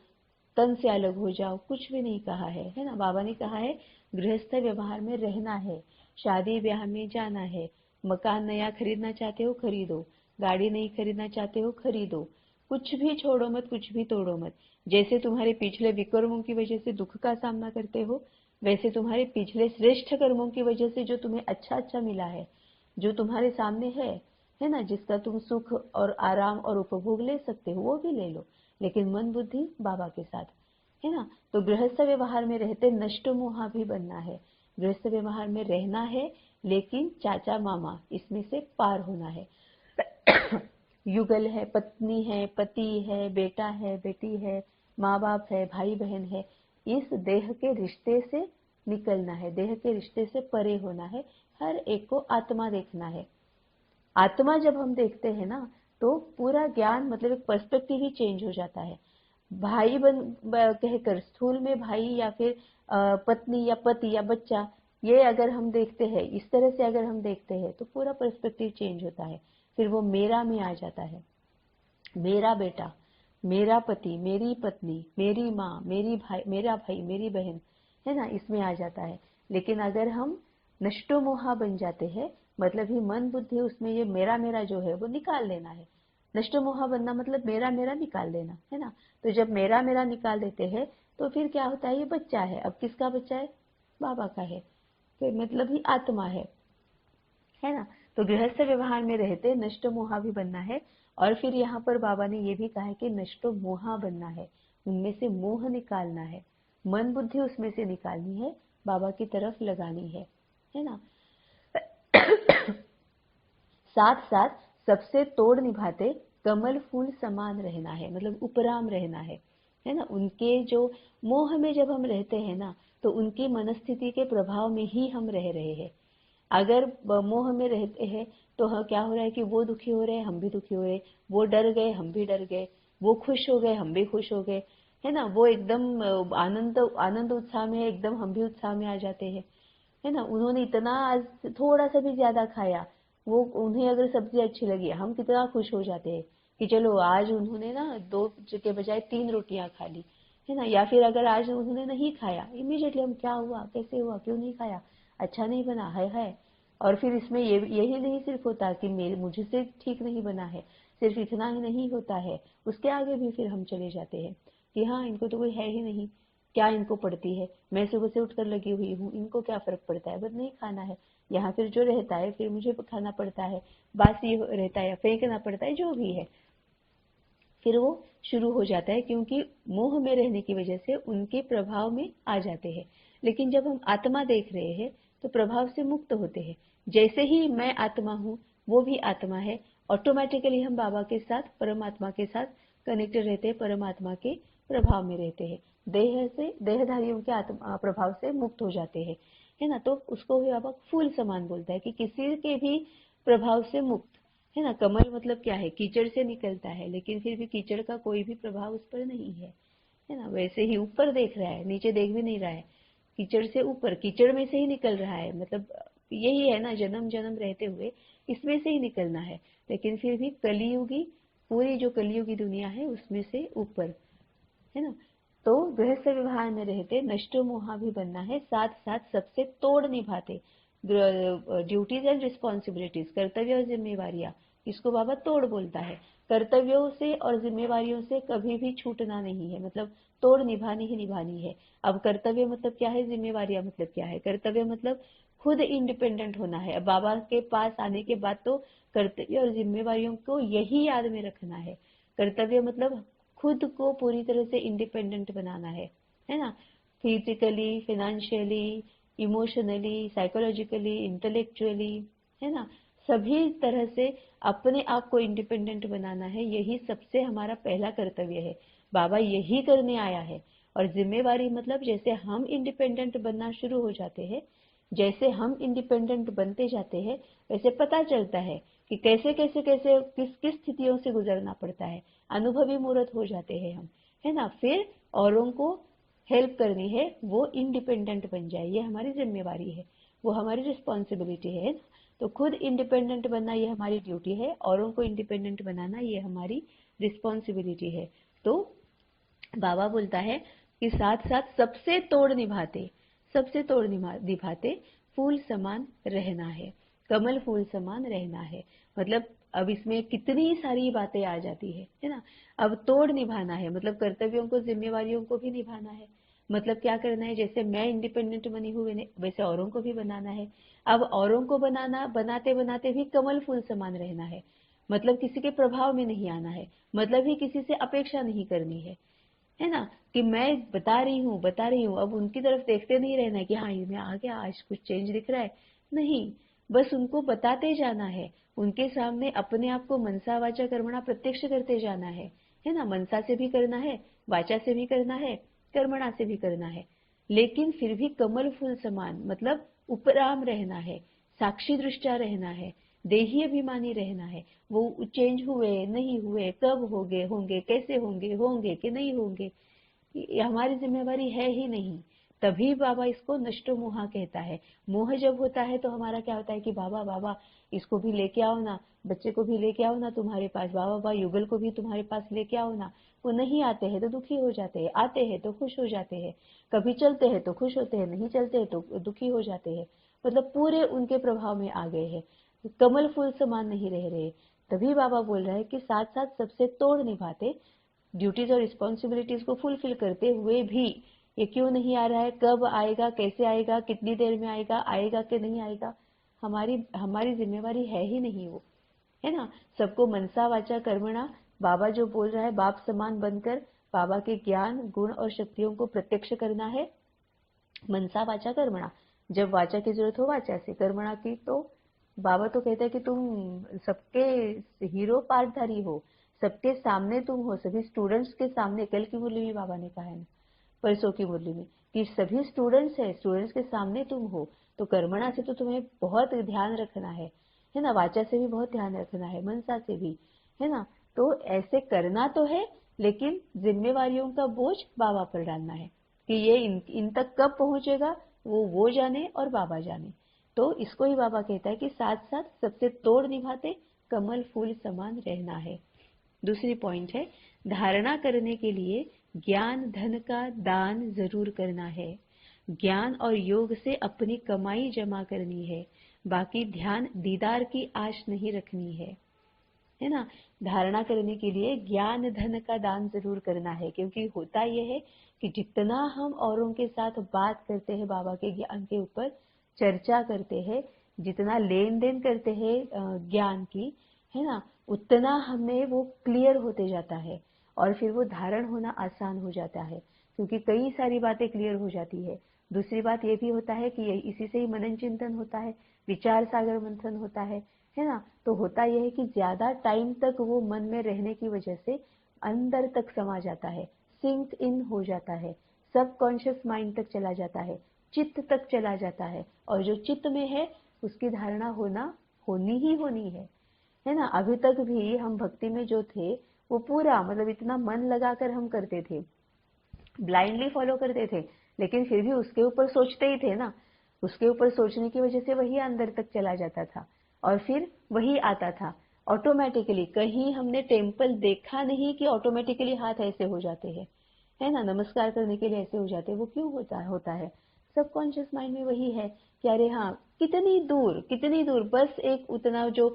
A: तन से अलग हो जाओ, कुछ भी नहीं कहा है ना। बाबा ने कहा है गृहस्थ व्यवहार में रहना है, शादी ब्याह में जाना है, मकान नया खरीदना चाहते हो खरीदो, गाड़ी नहीं खरीदना चाहते हो खरीदो, कुछ भी छोड़ो मत, कुछ भी तोड़ो मत। जैसे तुम्हारे पिछले विकर्मों की वजह से दुख का सामना करते हो, वैसे तुम्हारे पिछले श्रेष्ठ कर्मों की वजह से जो तुम्हें अच्छा अच्छा मिला है, जो तुम्हारे सामने है, है ना, जिसका तुम सुख और आराम और उपभोग ले सकते हो वो भी ले लो, लेकिन मन बुद्धि बाबा के साथ, है ना। तो गृहस्थ व्यवहार में रहते नष्ट मोहा भी बनना है, गृहस्थ व्यवहार में रहना है, लेकिन चाचा मामा इसमें से पार होना है। युगल है, पत्नी है, पति है, बेटा है, बेटी है, माँ बाप है, भाई बहन है, इस देह के रिश्ते से निकलना है, देह के रिश्ते से परे होना है, हर एक को आत्मा देखना है। आत्मा जब हम देखते हैं ना, तो पूरा ज्ञान मतलब एक पर्सपेक्टिव ही चेंज हो जाता है। भाई कहकर स्थूल में भाई या फिर पत्नी या पति या बच्चा, ये अगर हम देखते हैं, इस तरह से अगर हम देखते हैं, तो पूरा पर्सपेक्टिव चेंज होता है। फिर वो मेरा में आ जाता है, मेरा बेटा, मेरा पति, मेरी पत्नी, मेरी माँ, मेरा भाई, मेरी बहन, है ना, इसमें आ जाता है। लेकिन अगर हम नष्टो मोहा बन जाते हैं, मतलब ही मन बुद्धि उसमें ये मेरा मेरा जो है वो निकाल लेना है। नष्टो मोहा बनना मतलब मेरा मेरा निकाल देना, है ना। तो जब मेरा मेरा निकाल देते हैं, तो फिर क्या होता है, ये बच्चा है, अब किसका बच्चा है, बाबा का है, फिर मतलब ही आत्मा है ना। तो गृहस्थ व्यवहार में रहते नष्ट मोहा भी बनना है, और फिर यहाँ पर बाबा ने ये भी कहा है कि नष्ट मोहा बनना है, उनमें से मोह निकालना है, मन बुद्धि उसमें से निकालनी है, बाबा की तरफ लगानी है ना। साथ साथ सबसे तोड़ निभाते कमल फूल समान रहना है, मतलब उपराम रहना है ना। उनके जो मोह में जब हम रहते हैं ना, तो उनकी मनस्थिति के प्रभाव में ही हम रह रहे हैं। अगर मोह में रहते हैं, तो क्या हो रहा है कि वो दुखी हो रहे हैं, हम भी दुखी हो रहे, वो डर गए, हम भी डर गए, वो खुश हो गए, हम भी खुश हो गए, है ना। वो एकदम आनंद आनंद उत्साह में है, एकदम हम भी उत्साह में आ जाते हैं, है ना। उन्होंने इतना आज थोड़ा सा भी ज्यादा खाया, वो उन्हें अगर सब्जी अच्छी लगी, हम कितना खुश हो जाते हैं कि चलो आज उन्होंने ना 2 के बजाय 3 रोटियां खा ली, है ना। या फिर अगर आज उन्होंने नहीं खाया, इमीडिएटली हम क्या हुआ, कैसे हुआ, क्यों नहीं खाया, अच्छा नहीं बना है। और फिर इसमें यही नहीं सिर्फ होता कि मुझसे ठीक नहीं बना है, सिर्फ इतना ही नहीं होता है, उसके आगे भी फिर हम चले जाते हैं कि हाँ, इनको तो कोई है ही नहीं, क्या इनको पड़ती है, मैं सुबह से उठकर लगी हुई हूँ, इनको क्या फर्क पड़ता है, बस नहीं खाना है, यहाँ फिर जो रहता है फिर मुझे खाना पड़ता है, बासी रहता है या फेंकना पड़ता है, जो भी है, फिर वो शुरू हो जाता है, क्योंकि मोह में रहने की वजह से उनके प्रभाव में आ जाते हैं। लेकिन जब हम आत्मा देख रहे हैं, तो प्रभाव से मुक्त होते हैं। जैसे ही मैं आत्मा हूँ, वो भी आत्मा है, ऑटोमेटिकली हम बाबा के साथ, परमात्मा के साथ कनेक्टेड रहते हैं, परमात्मा के प्रभाव में रहते हैं, देहधारियों के आत्मा प्रभाव से मुक्त हो जाते हैं, है ना। तो उसको भी बाबा फूल समान बोलता है कि किसी के भी प्रभाव से मुक्त, है ना। कमल मतलब क्या है, कीचड़ से निकलता है, लेकिन फिर भी कीचड़ का कोई भी प्रभाव उस पर नहीं है ना। वैसे ही ऊपर देख रहा है, नीचे देख भी नहीं रहा है, कीचड़ से ऊपर, कीचड़ में से ही निकल रहा है, मतलब यही है ना, जन्म जन्म रहते हुए इसमें से ही निकलना है, लेकिन फिर भी कलियुगी, पूरी जो कलियुगी दुनिया है उसमें से ऊपर, है ना। तो गृहस्थ व्यवहार में रहते नष्ट मोहा भी बनना है, साथ साथ सबसे तोड़ निभाते ड्यूटीज एंड रिस्पॉन्सिबिलिटीज, कर्तव्य और जिम्मेवारियां, इसको बाबा तोड़ बोलता है। कर्तव्यों से और जिम्मेवारियों से कभी भी छूटना नहीं है, मतलब तोड़ निभानी ही निभानी है। अब कर्तव्य मतलब क्या है, जिम्मेवारियां मतलब क्या है। कर्तव्य मतलब खुद इंडिपेंडेंट होना है। अब बाबा के पास आने के बाद तो कर्तव्य और जिम्मेवारियों को यही याद में रखना है। कर्तव्य मतलब खुद को पूरी तरह से इंडिपेंडेंट बनाना है ना। Physically, financially, emotionally, psychologically, intellectually, है ना, सभी तरह से अपने आप को इंडिपेंडेंट बनाना है, यही सबसे हमारा पहला कर्तव्य है, बाबा यही करने आया है। और जिम्मेवारी मतलब जैसे हम इंडिपेंडेंट बनना शुरू हो जाते हैं, जैसे हम इंडिपेंडेंट बनते जाते हैं, वैसे पता चलता है कि कैसे कैसे कैसे किस किस स्थितियों से गुजरना पड़ता है, अनुभवी मूर्त हो जाते हैं हम, है ना। फिर औरों को हेल्प करनी है, वो इंडिपेंडेंट बन जाए, ये हमारी जिम्मेवारी है, वो हमारी रिस्पॉन्सिबिलिटी है। तो खुद इंडिपेंडेंट बनना ये हमारी ड्यूटी है, औरों को इंडिपेंडेंट बनाना ये हमारी रिस्पॉन्सिबिलिटी है। तो बाबा बोलता है कि साथ साथ सबसे तोड़ निभाते फूल समान रहना है, कमल फूल समान रहना है। मतलब अब इसमें कितनी सारी बातें आ जाती है ना। अब तोड़ निभाना है, मतलब कर्तव्यों को, जिम्मेवारियों को भी निभाना है, मतलब क्या करना है, जैसे मैं इंडिपेंडेंट बनी हूँ वैसे औरों को भी बनाना है। अब औरों को बनाते बनाते भी कमल फूल समान रहना है, मतलब किसी के प्रभाव में नहीं आना है, मतलब ही किसी से अपेक्षा नहीं करनी है ना, कि मैं बता रही हूँ, अब उनकी तरफ देखते नहीं रहना है कि हाँ ये मैं आ गया, आज कुछ चेंज दिख रहा है, नहीं, बस उनको बताते जाना है, उनके सामने अपने आप को मनसा वाचा कर्मणा प्रत्यक्ष करते जाना है ना, मनसा से भी करना है, वाचा से भी करना है, कर्मणा से भी करना है, लेकिन फिर भी कमल फूल समान, मतलब उपराम रहना है, साक्षी दृष्टा रहना है, देही अभिमानी रहना है। वो चेंज हुए नहीं हुए, कब होंगे कैसे होंगे कि नहीं होंगे, ये हमारी जिम्मेवारी है ही नहीं। तभी बाबा इसको नष्टो मोहा कहता है। मोह जब होता है तो हमारा क्या होता है कि बाबा बाबा इसको भी लेके आओ ना, बच्चे को भी लेके आओ ना तुम्हारे पास, बाबा बाबा युगल को भी तुम्हारे पास लेके आओ ना। वो नहीं आते हैं तो दुखी हो जाते हैं, आते हैं तो खुश हो जाते हैं, कभी चलते हैं तो खुश होते हैं, नहीं चलते हैं तो दुखी हो जाते हैं, मतलब पूरे उनके प्रभाव में आ गए हैं, कमल फूल समान नहीं रह रहे। तभी बाबा बोल रहा है कि साथ साथ सबसे तोड़ निभाते, ड्यूटीज और रिस्पॉन्सिबिलिटीज को फुलफिल करते हुए भी ये क्यों नहीं आ रहा है, कब आएगा, कैसे आएगा, कितनी देर में आएगा, आएगा कि नहीं आएगा, हमारी हमारी जिम्मेवारी है ही नहीं वो, है ना। सबको मनसा वाचा कर्मणा, बाबा जो बोल रहा है बाप समान बनकर बाबा के ज्ञान गुण और शक्तियों को प्रत्यक्ष करना है, मनसा वाचा कर्मणा। जब वाचा की जरूरत हो वाचा से, कर्मणा की तो बाबा तो कहता है कि तुम सबके हीरो पार्टधारी हो, सबके सामने तुम हो, सभी स्टूडेंट्स के सामने। कल की मुरली में बाबा ने कहा है ना, परसों की मुरली में, कि सभी स्टूडेंट्स है, स्टूडेंट्स के सामने तुम हो, तो कर्मणा से तो तुम्हें बहुत ध्यान रखना है ना, वाचा से भी बहुत ध्यान रखना है, मनसा से भी, है ना। तो ऐसे करना तो है, लेकिन जिम्मेवारियों का बोझ बाबा पर डालना है, कि ये इन तक कब पहुंचेगा वो जाने और बाबा जाने। तो इसको ही बाबा कहता है कि साथ साथ सबसे तोड़ निभाते कमल फूल समान रहना है। दूसरी पॉइंट है, धारणा करने के लिए ज्ञान धन का दान जरूर करना है। ज्ञान और योग से अपनी कमाई जमा करनी है, बाकी ध्यान दीदार की आश नहीं रखनी है ना। धारणा करने के लिए ज्ञान धन का दान जरूर करना है, क्योंकि होता यह है कि जितना हम औरों के साथ बात करते हैं बाबा के ज्ञान के ऊपर, चर्चा करते हैं, जितना लेन देन करते हैं ज्ञान की, है ना, उतना हमें वो क्लियर होते जाता है, और फिर वो धारण होना आसान हो जाता है, क्योंकि कई सारी बातें क्लियर हो जाती है। दूसरी बात ये भी होता है कि इसी से ही मनन चिंतन होता है, विचार सागर मंथन होता है ना। तो होता यह है कि ज्यादा टाइम तक वो मन में रहने की वजह से अंदर तक समा जाता है, सिंक इन हो जाता है, सबकॉन्शियस माइंड तक चला जाता है, चित्त तक चला जाता है, और जो चित्त में है उसकी धारणा होनी ही होनी है ना। अभी तक भी हम भक्ति में जो थे वो पूरा, मतलब इतना मन लगाकर हम करते थे, ब्लाइंडली फॉलो करते थे, लेकिन फिर भी उसके ऊपर सोचते ही थे ना, उसके ऊपर सोचने की वजह से वही अंदर तक चला जाता था, और फिर वही आता था ऑटोमेटिकली। कहीं हमने टेम्पल देखा नहीं कि ऑटोमेटिकली हाथ ऐसे हो जाते हैं, है ना, नमस्कार करने के लिए ऐसे हो जाते हैं, वो क्यों होता है, सबकॉन्शियस माइंड में वही है कि अरे हाँ, कितनी दूर, बस एक उतना जो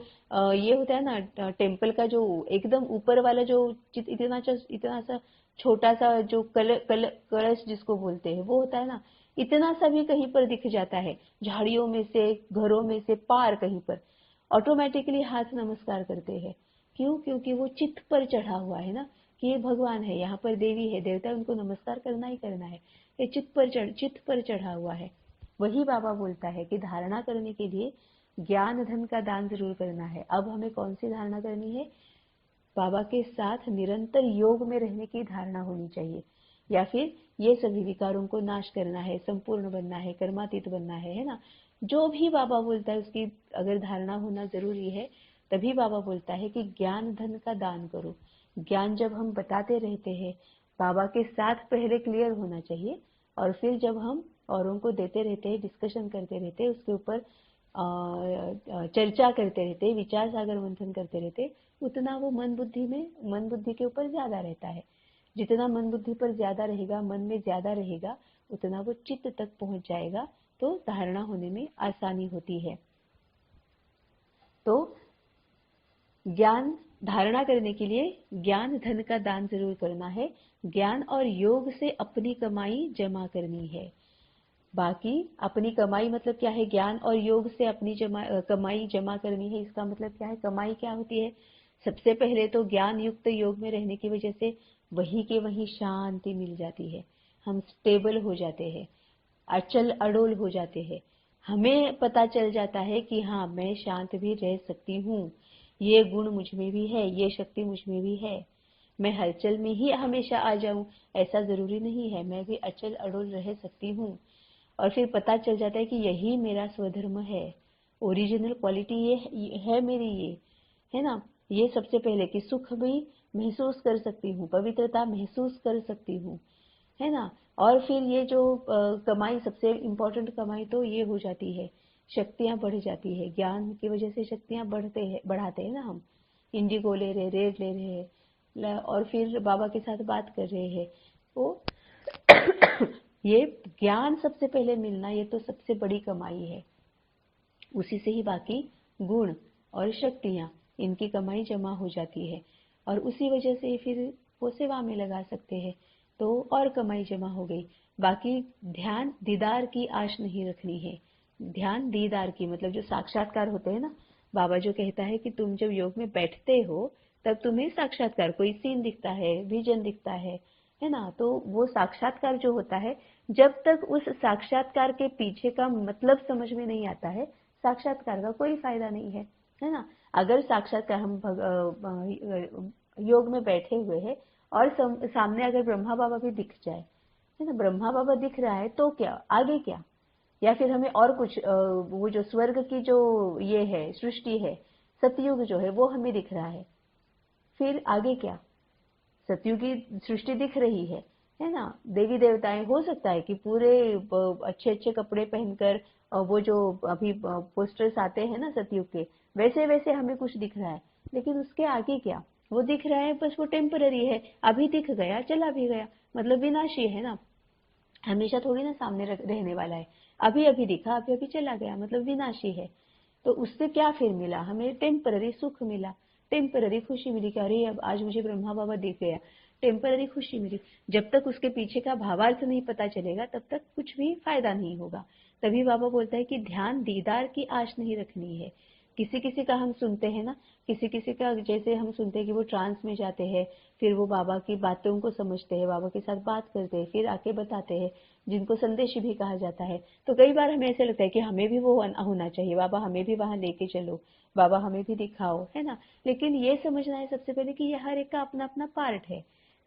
A: ये होता है ना, टेम्पल का जो एकदम ऊपर वाला जो इतना सा छोटा सा जो कलश जिसको बोलते हैं वो होता है ना, इतना सा भी कहीं पर दिख जाता है, झाड़ियों में से, घरों में से पार कहीं पर, ऑटोमेटिकली हाथ नमस्कार करते हैं। क्यों? क्योंकि वो चित्त पर चढ़ा हुआ है ना, कि ये भगवान है, यहाँ पर देवी है, देवता है, उनको नमस्कार करना ही करना है, ये चित्त पर चढ़ा हुआ है। वही बाबा बोलता है कि धारणा करने के लिए ज्ञान धन का दान जरूर करना है। अब हमें कौन सी धारणा करनी है? बाबा के साथ निरंतर योग में रहने की धारणा होनी चाहिए, या फिर ये सभी विकारों को नाश करना है, संपूर्ण बनना है, कर्मातीत बनना है ना। जो भी बाबा बोलता है उसकी अगर धारणा होना जरूरी है, तभी बाबा बोलता है कि ज्ञान धन का दान करो। ज्ञान जब हम बताते रहते हैं, बाबा के साथ पहले क्लियर होना चाहिए, और फिर जब हम औरों को देते रहते हैं, डिस्कशन करते रहते हैं, उसके ऊपर चर्चा करते रहते, विचार सागर मंथन करते रहते, उतना वो मन बुद्धि के ऊपर ज्यादा रहता है। जितना मन बुद्धि पर ज्यादा रहेगा, मन में ज्यादा रहेगा, उतना वो चित्त तक पहुंच जाएगा, तो धारणा होने में आसानी होती है। तो ज्ञान धारणा करने के लिए ज्ञान धन का दान जरूर करना है, ज्ञान और योग से अपनी कमाई जमा करनी है। बाकी अपनी कमाई मतलब क्या है, ज्ञान और योग से अपनी कमाई जमा करनी है, इसका मतलब क्या है, कमाई क्या होती है। सबसे पहले तो ज्ञान युक्त योग में रहने की वजह से वही के वही शांति मिल जाती है, हम स्टेबल हो जाते हैं, अचल अडोल हो जाते हैं। हमें पता चल जाता है कि हाँ, मैं शांत भी रह सकती हूँ, ये गुण मुझ में भी है, ये शक्ति मुझ में भी है। मैं हलचल में ही हमेशा आ जाऊं ऐसा जरूरी नहीं है, मैं भी अचल अडोल रह सकती हूँ। और फिर पता चल जाता है कि यही मेरा स्वधर्म है, ओरिजिनल क्वालिटी ये है मेरी, ये है ना। ये सबसे पहले कि सुख भी महसूस कर सकती हूँ, पवित्रता महसूस कर सकती हूँ, है ना। और फिर ये जो कमाई, सबसे इम्पोर्टेंट कमाई तो ये हो जाती है, शक्तियां बढ़ जाती है। ज्ञान की वजह से शक्तियां बढ़ाते हैं ना हम। इंडिगो ले रहे, रेड ले रहे हैं, और फिर बाबा के साथ बात कर रहे हैं, तो ये ज्ञान सबसे पहले मिलना, ये तो सबसे बड़ी कमाई है। उसी से ही बाकी गुण और शक्तियां, इनकी कमाई जमा हो जाती है, और उसी वजह से फिर वो सेवा में लगा सकते हैं, तो और कमाई जमा हो गई। बाकी ध्यान दीदार की आश नहीं रखनी है। ध्यान दीदार की मतलब जो साक्षात्कार होते हैं ना, बाबा जो कहता है कि तुम जब योग में बैठते हो तब तुम्हें साक्षात्कार, कोई सीन दिखता है, विजन दिखता है ना। तो वो साक्षात्कार जो होता है, जब तक उस साक्षात्कार के पीछे का मतलब समझ में नहीं आता है, साक्षात्कार का कोई फायदा नहीं है ना। अगर साक्षात्कार, हम योग में बैठे हुए हैं और सामने अगर ब्रह्मा बाबा भी दिख जाए, है ना, ब्रह्मा बाबा दिख रहा है तो क्या, आगे क्या। या फिर हमें और कुछ वो जो स्वर्ग की जो ये है सृष्टि है, सतयुग जो है वो हमें दिख रहा है, फिर आगे क्या। सतयुग की सृष्टि दिख रही है ना। देवी देवताएं, हो सकता है कि पूरे अच्छे अच्छे कपड़े पहनकर, वो जो अभी पोस्टर्स आते हैं ना सतयुग के, वैसे वैसे हमें कुछ दिख रहा है, लेकिन उसके आगे क्या। वो दिख रहा है बस, वो टेम्पररी है, अभी दिख गया चला भी गया, मतलब विनाशी है ना। हमेशा थोड़ी ना सामने रहने वाला है, अभी अभी दिखा, अभी अभी चला गया, मतलब विनाशी है। तो उससे क्या फिर मिला हमें, टेम्पररी सुख मिला, टेम्पररी खुशी मिली कि अरे अब आज मुझे ब्रह्मा बाबा दिख गया, टेम्पररी खुशी मिली। जब तक उसके पीछे का भावार्थ नहीं पता चलेगा तब तक कुछ भी फायदा नहीं होगा। तभी बाबा बोलता है कि ध्यान दीदार की आश नहीं रखनी है। किसी किसी का हम सुनते हैं ना, किसी किसी का जैसे हम सुनते हैं कि वो ट्रांस में जाते हैं, फिर वो बाबा की बातों को समझते हैं, बाबा के साथ बात करते हैं, फिर आके बताते हैं, जिनको संदेशी भी कहा जाता है। तो कई बार हमें ऐसे लगता है कि हमें भी वो होना चाहिए, बाबा हमें भी वहां लेके चलो, बाबा हमें भी दिखाओ, है ना। लेकिन ये समझना है सबसे पहले कि ये हर एक का अपना अपना पार्ट है,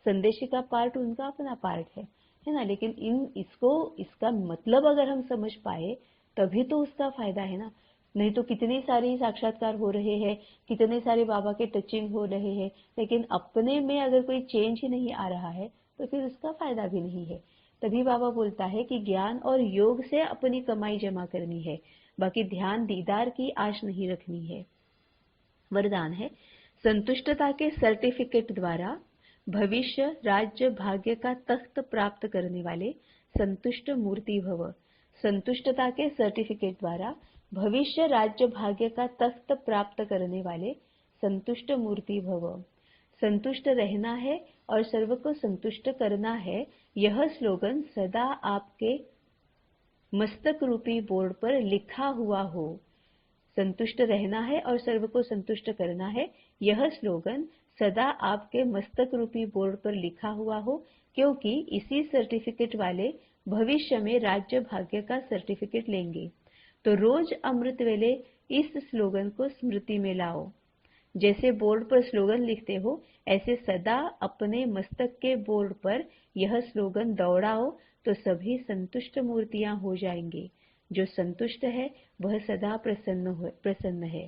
A: संदेशी का पार्ट उनका अपना पार्ट है ना। लेकिन इसका मतलब अगर हम समझ पाए तभी तो उसका फायदा है ना। नहीं तो कितनी सारी साक्षात्कार हो रहे हैं, कितने सारे बाबा के टचिंग हो रहे हैं, लेकिन अपने में अगर कोई चेंज ही नहीं आ रहा है तो फिर उसका फायदा भी नहीं है। तभी बाबा बोलता है कि ज्ञान और योग से अपनी कमाई जमा करनी है, बाकी ध्यान दीदार की आश नहीं रखनी है। वरदान है, संतुष्टता के सर्टिफिकेट द्वारा भविष्य राज्य भाग्य का तख्त प्राप्त करने वाले संतुष्ट मूर्ति भव। संतुष्टता के सर्टिफिकेट द्वारा भविष्य राज्य भाग्य का तख्त प्राप्त करने वाले संतुष्ट मूर्ति भव। संतुष्ट रहना है और सर्व को संतुष्ट करना है, यह स्लोगन सदा आपके मस्तक रूपी बोर्ड पर लिखा हुआ हो। संतुष्ट रहना है और सर्व को संतुष्ट करना है, यह स्लोगन सदा आपके मस्तक रूपी बोर्ड पर लिखा हुआ हो, क्योंकि इसी सर्टिफिकेट वाले भविष्य में राज्य भाग्य का सर्टिफिकेट लेंगे। तो रोज अमृत वेले इस स्लोगन को स्मृति में लाओ। जैसे बोर्ड पर स्लोगन लिखते हो, ऐसे सदा अपने मस्तक के बोर्ड पर यह स्लोगन दौड़ाओ, तो सभी संतुष्ट मूर्तियां हो जाएंगी। जो संतुष्ट है वह सदा प्रसन्न है।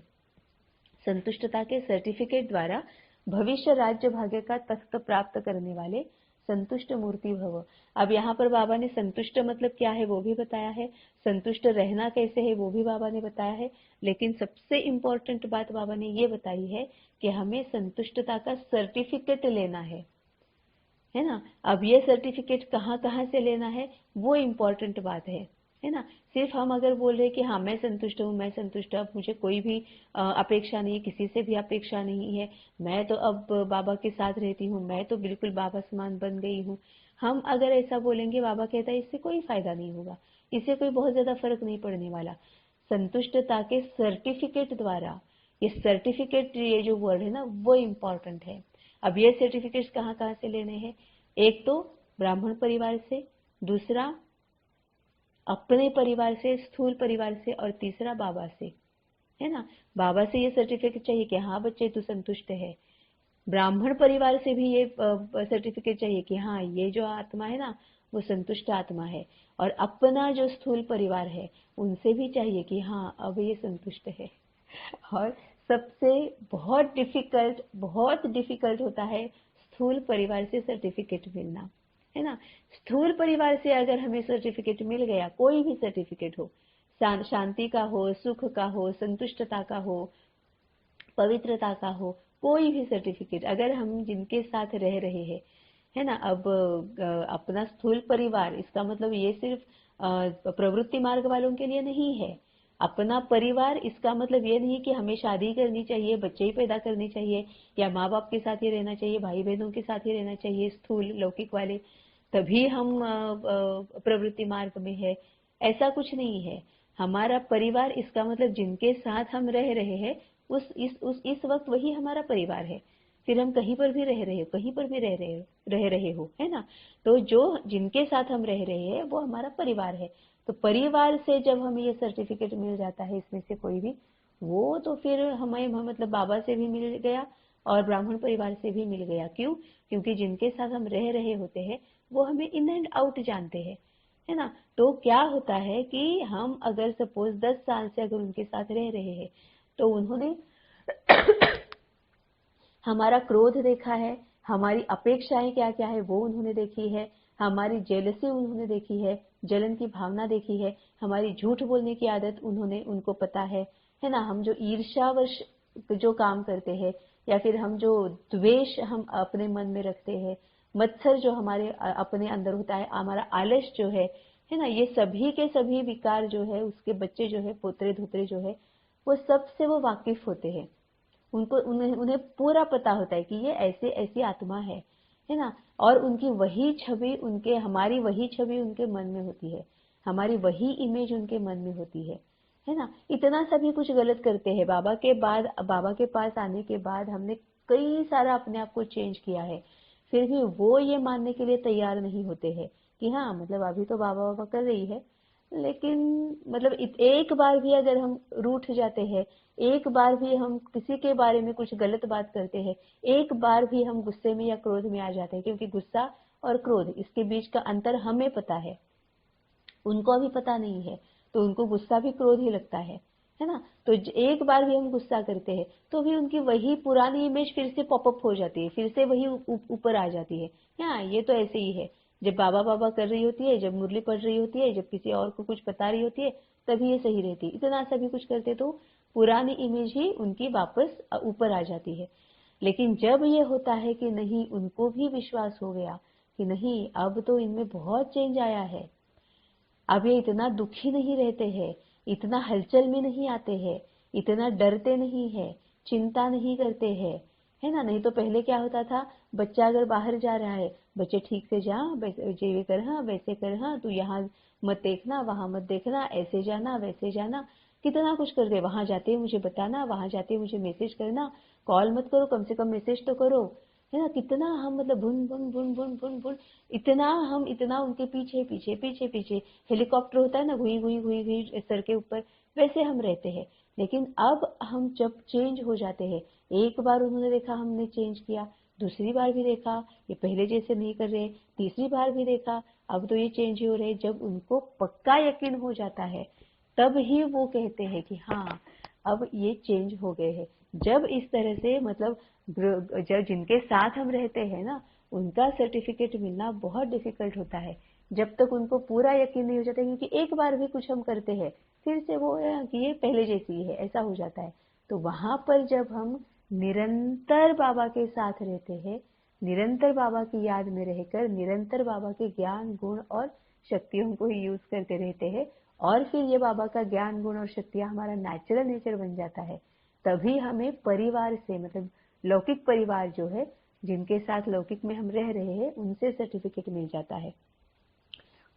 A: संतुष्टता के सर्टिफिकेट द्वारा भविष्य राज्य भाग्य का तख्त प्राप्त करने वाले संतुष्ट मूर्ति भव। अब यहाँ पर बाबा ने संतुष्ट मतलब क्या है वो भी बताया है, संतुष्ट रहना कैसे है वो भी बाबा ने बताया है, लेकिन सबसे इम्पोर्टेंट बात बाबा ने ये बताई है कि हमें संतुष्टता का सर्टिफिकेट लेना है ना। अब ये सर्टिफिकेट कहाँ कहाँ से लेना है वो इम्पोर्टेंट बात है है ना। सिर्फ हम अगर बोल रहे हैं कि हाँ मैं संतुष्ट हूँ, मैं संतुष्ट हूँ, अब मुझे कोई भी अपेक्षा नहीं है, किसी से भी अपेक्षा नहीं है, मैं तो अब बाबा के साथ रहती हूँ, मैं तो बिल्कुल बाबा समान बन गई हूँ। हम अगर ऐसा बोलेंगे, बाबा कहता है इससे कोई फायदा नहीं होगा, इससे कोई बहुत ज्यादा फर्क नहीं पड़ने वाला। संतुष्टता के सर्टिफिकेट द्वारा, ये सर्टिफिकेट, ये जो वर्ड है ना वो इम्पोर्टेंट है। अब ये सर्टिफिकेट्स कहाँ कहाँ से लेने हैं? एक तो ब्राह्मण परिवार से, दूसरा अपने परिवार से, स्थूल परिवार से, और तीसरा बाबा से, है ना। बाबा से ये सर्टिफिकेट चाहिए कि हाँ बच्चे तू संतुष्ट है। ब्राह्मण परिवार से भी ये सर्टिफिकेट चाहिए कि हाँ ये जो आत्मा है ना वो संतुष्ट आत्मा है। और अपना जो स्थूल परिवार है उनसे भी चाहिए कि हाँ अब ये संतुष्ट है। और सबसे बहुत डिफिकल्ट होता है स्थूल परिवार से सर्टिफिकेट मिलना, है ना। स्थूल परिवार से अगर हमें सर्टिफिकेट मिल गया, कोई भी सर्टिफिकेट हो, शांति का हो, सुख का हो, संतुष्टता का हो, पवित्रता का हो, कोई भी सर्टिफिकेट, अगर हम जिनके साथ रह रहे हैं, है ना। अब अपना स्थूल परिवार, इसका मतलब ये सिर्फ प्रवृत्ति मार्ग वालों के लिए नहीं है। अपना परिवार इसका मतलब ये नहीं कि हमें शादी करनी चाहिए, बच्चे ही पैदा करने चाहिए, या माँ बाप के साथ ही रहना चाहिए, भाई बहनों के साथ ही रहना चाहिए, स्थूल लौकिक वाले, तभी हम प्रवृत्ति मार्ग में है। ऐसा कुछ नहीं है। हमारा परिवार इसका मतलब जिनके साथ हम रह रहे हैं इस वक्त वही हमारा परिवार है। फिर हम कहीं पर भी रह रहे हो, कहीं पर भी रह रहे हो, है ना। तो जो जिनके साथ हम रह रहे हैं वो हमारा परिवार है। तो परिवार से जब हमें ये सर्टिफिकेट मिल जाता है इसमें से कोई भी, वो तो फिर हमें मतलब बाबा से भी मिल गया और ब्राह्मण परिवार से भी मिल गया। क्यों? क्योंकि जिनके साथ हम रह रहे होते हैं वो हमें इन एंड आउट जानते हैं, है ना। तो क्या होता है कि हम अगर सपोज 10 साल से अगर उनके साथ रह रहे हैं, तो उन्होंने हमारा क्रोध देखा है, हमारी अपेक्षाएं क्या क्या है वो उन्होंने देखी है, हमारी जेलसी उन्होंने देखी है, जलन की भावना देखी है, हमारी झूठ बोलने की आदत उनको पता है ना। हम जो ईर्ष्यावश जो काम करते हैं, या फिर हम जो द्वेष हम अपने मन में रखते हैं, मत्सर जो हमारे अपने अंदर होता है, हमारा आलस जो है ना, ये सभी के सभी विकार जो है, उसके बच्चे जो है, पोतरे धोतरे जो है, वो सबसे वो वाकिफ होते हैं। उन्हें पूरा पता होता है कि ये ऐसे ऐसी आत्मा है ना। और उनकी वही छवि हमारी वही छवि उनके मन में होती है, हमारी वही इमेज उनके मन में होती है ना। इतना सभी कुछ गलत करते हैं। बाबा के पास आने के बाद हमने कई सारा अपने आप को चेंज किया है, फिर भी वो ये मानने के लिए तैयार नहीं होते हैं कि हाँ मतलब अभी तो बाबा बाबा कर रही है, लेकिन मतलब एक बार भी अगर हम रूठ जाते हैं, एक बार भी हम किसी के बारे में कुछ गलत बात करते हैं, एक बार भी हम गुस्से में या क्रोध में आ जाते हैं, क्योंकि गुस्सा और क्रोध इसके बीच का अंतर हमें पता है, उनको अभी पता नहीं है, तो उनको गुस्सा भी क्रोध ही लगता है ना। तो एक बार भी हम गुस्सा करते हैं तो भी उनकी वही पुरानी इमेज फिर से पॉपअप हो जाती है, फिर से वही ऊपर आ जाती है। हाँ ये तो ऐसे ही है, जब बाबा बाबा कर रही होती है, जब मुरली पढ़ रही होती है, जब किसी और को कुछ बता रही होती है, तभी ये सही रहती है। इतना सभी कुछ करते तो पुरानी इमेज ही उनकी वापस ऊपर आ जाती है। लेकिन जब ये होता है कि नहीं, उनको भी विश्वास हो गया कि नहीं अब तो इनमें बहुत चेंज आया है, अब ये इतना दुखी नहीं रहते हैं, इतना हलचल में नहीं आते हैं, इतना डरते नहीं है, चिंता नहीं करते हैं, है ना। नहीं तो पहले क्या होता था, बच्चा अगर बाहर जा रहा है, बच्चे ठीक से जा, ये कर, हाँ वैसे कर, हाँ तू यहाँ मत देखना, वहां मत देखना, ऐसे जाना वैसे जाना, कितना कुछ कर दे। वहां जाते मुझे बताना, वहां जाते मुझे मैसेज करना, कॉल मत करो कम से कम मैसेज तो करो, है ना। कितना हम मतलब भुन भुन भुन भुन भुन भुन, इतना उनके पीछे पीछे पीछे पीछे, हेलीकॉप्टर होता है ना, घुई घुई घुई घुई सर के ऊपर, वैसे हम रहते हैं। लेकिन अब हम जब चेंज हो जाते हैं, एक बार उन्होंने देखा हमने चेंज किया, दूसरी बार भी देखा ये पहले जैसे नहीं कर रहे, तीसरी बार भी देखा अब तो ये चेंज ही हो रहे, जब उनको पक्का यकीन हो जाता है तब ही वो कहते हैं कि हाँ अब ये चेंज हो गए हैं। जब इस तरह से मतलब जब जिनके साथ हम रहते हैं ना, उनका सर्टिफिकेट मिलना बहुत डिफिकल्ट होता है, जब तक उनको पूरा यकीन नहीं हो जाता, क्योंकि एक बार भी कुछ हम करते हैं फिर से वो है कि ये पहले जैसी है, ऐसा हो जाता है। तो वहां पर जब हम निरंतर बाबा के साथ रहते हैं, निरंतर बाबा की याद में रहकर, निरंतर बाबा के ज्ञान गुण और शक्तियों को ही यूज करते रहते हैं और फिर ये बाबा का ज्ञान गुण और शक्तियां हमारा नेचुरल नेचर बन जाता है, तभी हमें परिवार से मतलब लौकिक परिवार जो है जिनके साथ लौकिक में हम रह रहे हैं उनसे सर्टिफिकेट मिल जाता है।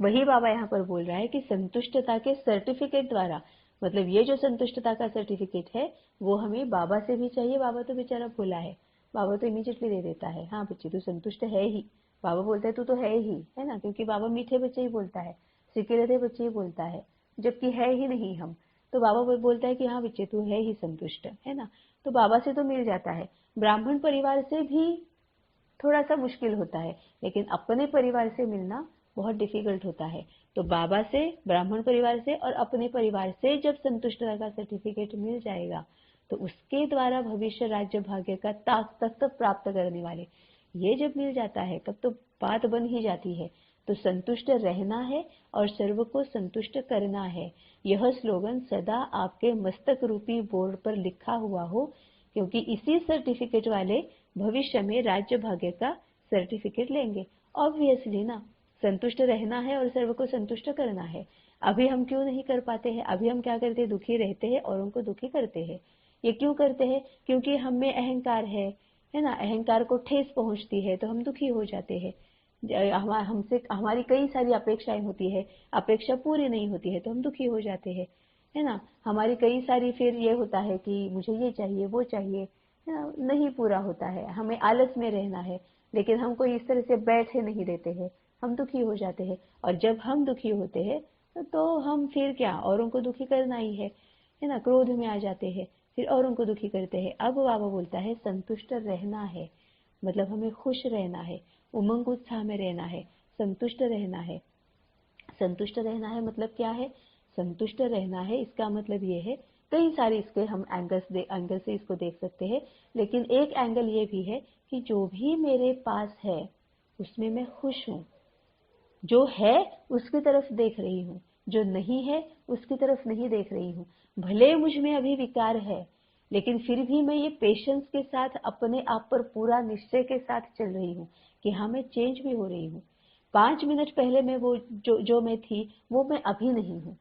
A: वही बाबा यहाँ पर बोल रहा है कि संतुष्टता के सर्टिफिकेट द्वारा, मतलब ये जो संतुष्टता का सर्टिफिकेट है वो हमें बाबा से भी चाहिए। बाबा तो बेचारा भोला है, बाबा तो इमीडिएटली दे देता है, हाँ बच्चे तू संतुष्ट है ही, बाबा बोलता है तू तो है ही, है ना, क्योंकि बाबा मीठे बच्चे ही बोलता है, सिकेलते बच्चे ही बोलता है, जबकि है ही नहीं हम। तो बाबा बोलता है कि हाँ बच्चे तू है ही संतुष्ट, है ना। तो बाबा से तो मिल जाता है। ब्राह्मण परिवार से भी थोड़ा सा मुश्किल होता है, लेकिन अपने परिवार से मिलना बहुत डिफिकल्ट होता है। तो बाबा से, ब्राह्मण परिवार से और अपने परिवार से जब संतुष्टता का सर्टिफिकेट मिल जाएगा तो उसके द्वारा भविष्य राज्य भाग्य का तत्व प्राप्त करने वाले, ये जब मिल जाता है तब तो बात बन ही जाती है। तो संतुष्ट रहना है और सर्व को संतुष्ट करना है, यह स्लोगन सदा आपके मस्तक रूपी बोर्ड पर लिखा हुआ हो, क्योंकि इसी सर्टिफिकेट वाले भविष्य में राज्य भाग्य का सर्टिफिकेट लेंगे। ऑब्वियसली ना, संतुष्ट रहना है और सर्व को संतुष्ट करना है। अभी हम क्यों नहीं कर पाते हैं? अभी हम क्या करते हैं? दुखी रहते हैं, औरों को दुखी करते हैं। ये क्यों करते हैं? क्योंकि हम में अहंकार है ना। अहंकार को ठेस पहुंचती है तो हम दुखी हो जाते हैं। हमसे हमारी कई सारी अपेक्षाएं होती है, अपेक्षा पूरी नहीं होती है तो हम दुखी हो जाते हैं, है ना। हमारी कई सारी फिर ये होता है कि मुझे ये चाहिए वो चाहिए, है ना, नहीं पूरा होता है, हमें आलस में रहना है, लेकिन हमको इस तरह से बैठे नहीं देते हैं, हम दुखी हो जाते हैं। और जब हम दुखी होते हैं तो हम फिर क्या, औरों को दुखी करना ही है ना, क्रोध में आ जाते हैं, फिर औरों को दुखी करते हैं। अब बाबा बोलता है संतुष्ट रहना है, मतलब हमें खुश रहना है, उमंग उत्साह में रहना है, संतुष्ट रहना है। संतुष्ट रहना है मतलब क्या है? संतुष्ट रहना है इसका मतलब ये है, कई सारे इसके हम एंगल से इसको देख सकते हैं, लेकिन एक एंगल ये भी है कि जो भी मेरे पास है उसमें मैं खुश हूँ। जो है उसकी तरफ देख रही हूँ, जो नहीं है उसकी तरफ नहीं देख रही हूँ। भले मुझ में अभी विकार है, लेकिन फिर भी मैं ये पेशेंस के साथ अपने आप पर पूरा निश्चय के साथ चल रही हूँ कि हाँ मैं चेंज भी हो रही हूँ। 5 मिनट पहले मैं वो जो मैं थी वो मैं अभी नहीं हूँ।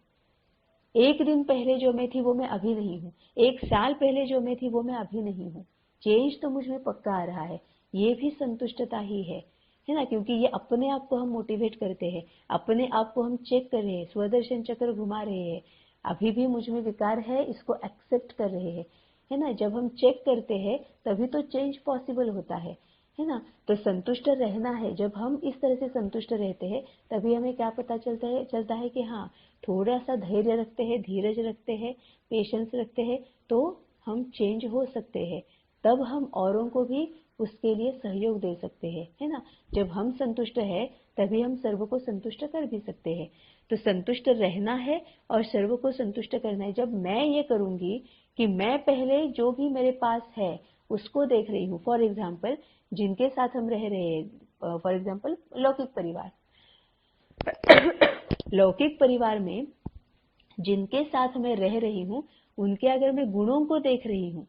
A: 1 दिन पहले जो मैं थी वो मैं अभी नहीं हूँ। 1 साल पहले जो मैं थी वो मैं अभी नहीं हूँ। चेंज तो मुझ में पक्का आ रहा है। ये भी संतुष्टता ही है ना, क्योंकि ये अपने आप को हम मोटिवेट करते हैं, अपने आप को हम चेक कर रहे हैं, स्वदर्शन चक्र घुमा रहे हैं, अभी भी मुझ में विकार है, इसको एक्सेप्ट कर रहे हैं, है ना। जब हम चेक करते हैं तभी तो चेंज पॉसिबल होता है ना। तो संतुष्ट रहना है, जब हम इस तरह से संतुष्ट रहते हैं तभी हमें क्या पता चलता है कि हाँ, थोड़ा सा धैर्य रखते हैं, धीरज रखते हैं, पेशेंस रखते हैं तो हम चेंज हो सकते हैं। तब हम औरों को भी उसके लिए सहयोग दे सकते हैं, है ना। जब हम संतुष्ट है तभी हम सर्व को संतुष्ट कर भी सकते हैं। तो संतुष्ट रहना है और सर्व को संतुष्ट करना है। जब मैं ये करूंगी कि मैं पहले जो भी मेरे पास है उसको देख रही हूँ, फॉर एग्जाम्पल जिनके साथ हम रह रहे हैं, फॉर एग्जाम्पल लौकिक परिवार लौकिक परिवार में जिनके साथ मैं रह रही हूँ उनके अगर मैं गुणों को देख रही हूँ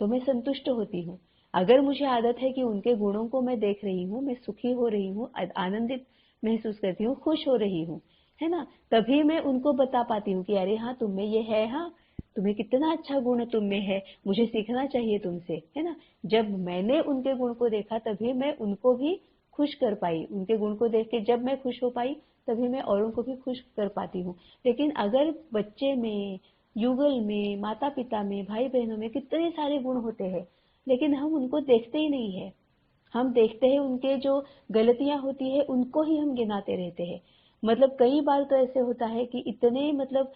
A: तो मैं संतुष्ट होती हूँ। अगर मुझे आदत है कि उनके गुणों को मैं देख रही हूँ, मैं सुखी हो रही हूँ, आनंदित महसूस करती हूँ, खुश हो रही हूँ, है ना, तभी मैं उनको बता पाती हूँ कि अरे हाँ तुम में ये है, हाँ तुम्हें कितना अच्छा गुण तुम में है, मुझे सीखना चाहिए तुमसे, है ना। जब मैंने उनके गुण को देखा तभी मैं उनको भी खुश कर पाई। उनके गुण को देख के जब मैं खुश हो पाई तभी मैं औरों को भी खुश कर पाती हूँ। लेकिन अगर बच्चे में, युगल में, माता पिता में, भाई बहनों में कितने सारे गुण होते हैं लेकिन हम उनको देखते ही नहीं है। हम देखते हैं उनके जो गलतियां होती है उनको ही हम गिनाते रहते हैं। मतलब कई बार तो ऐसे होता है कि इतने मतलब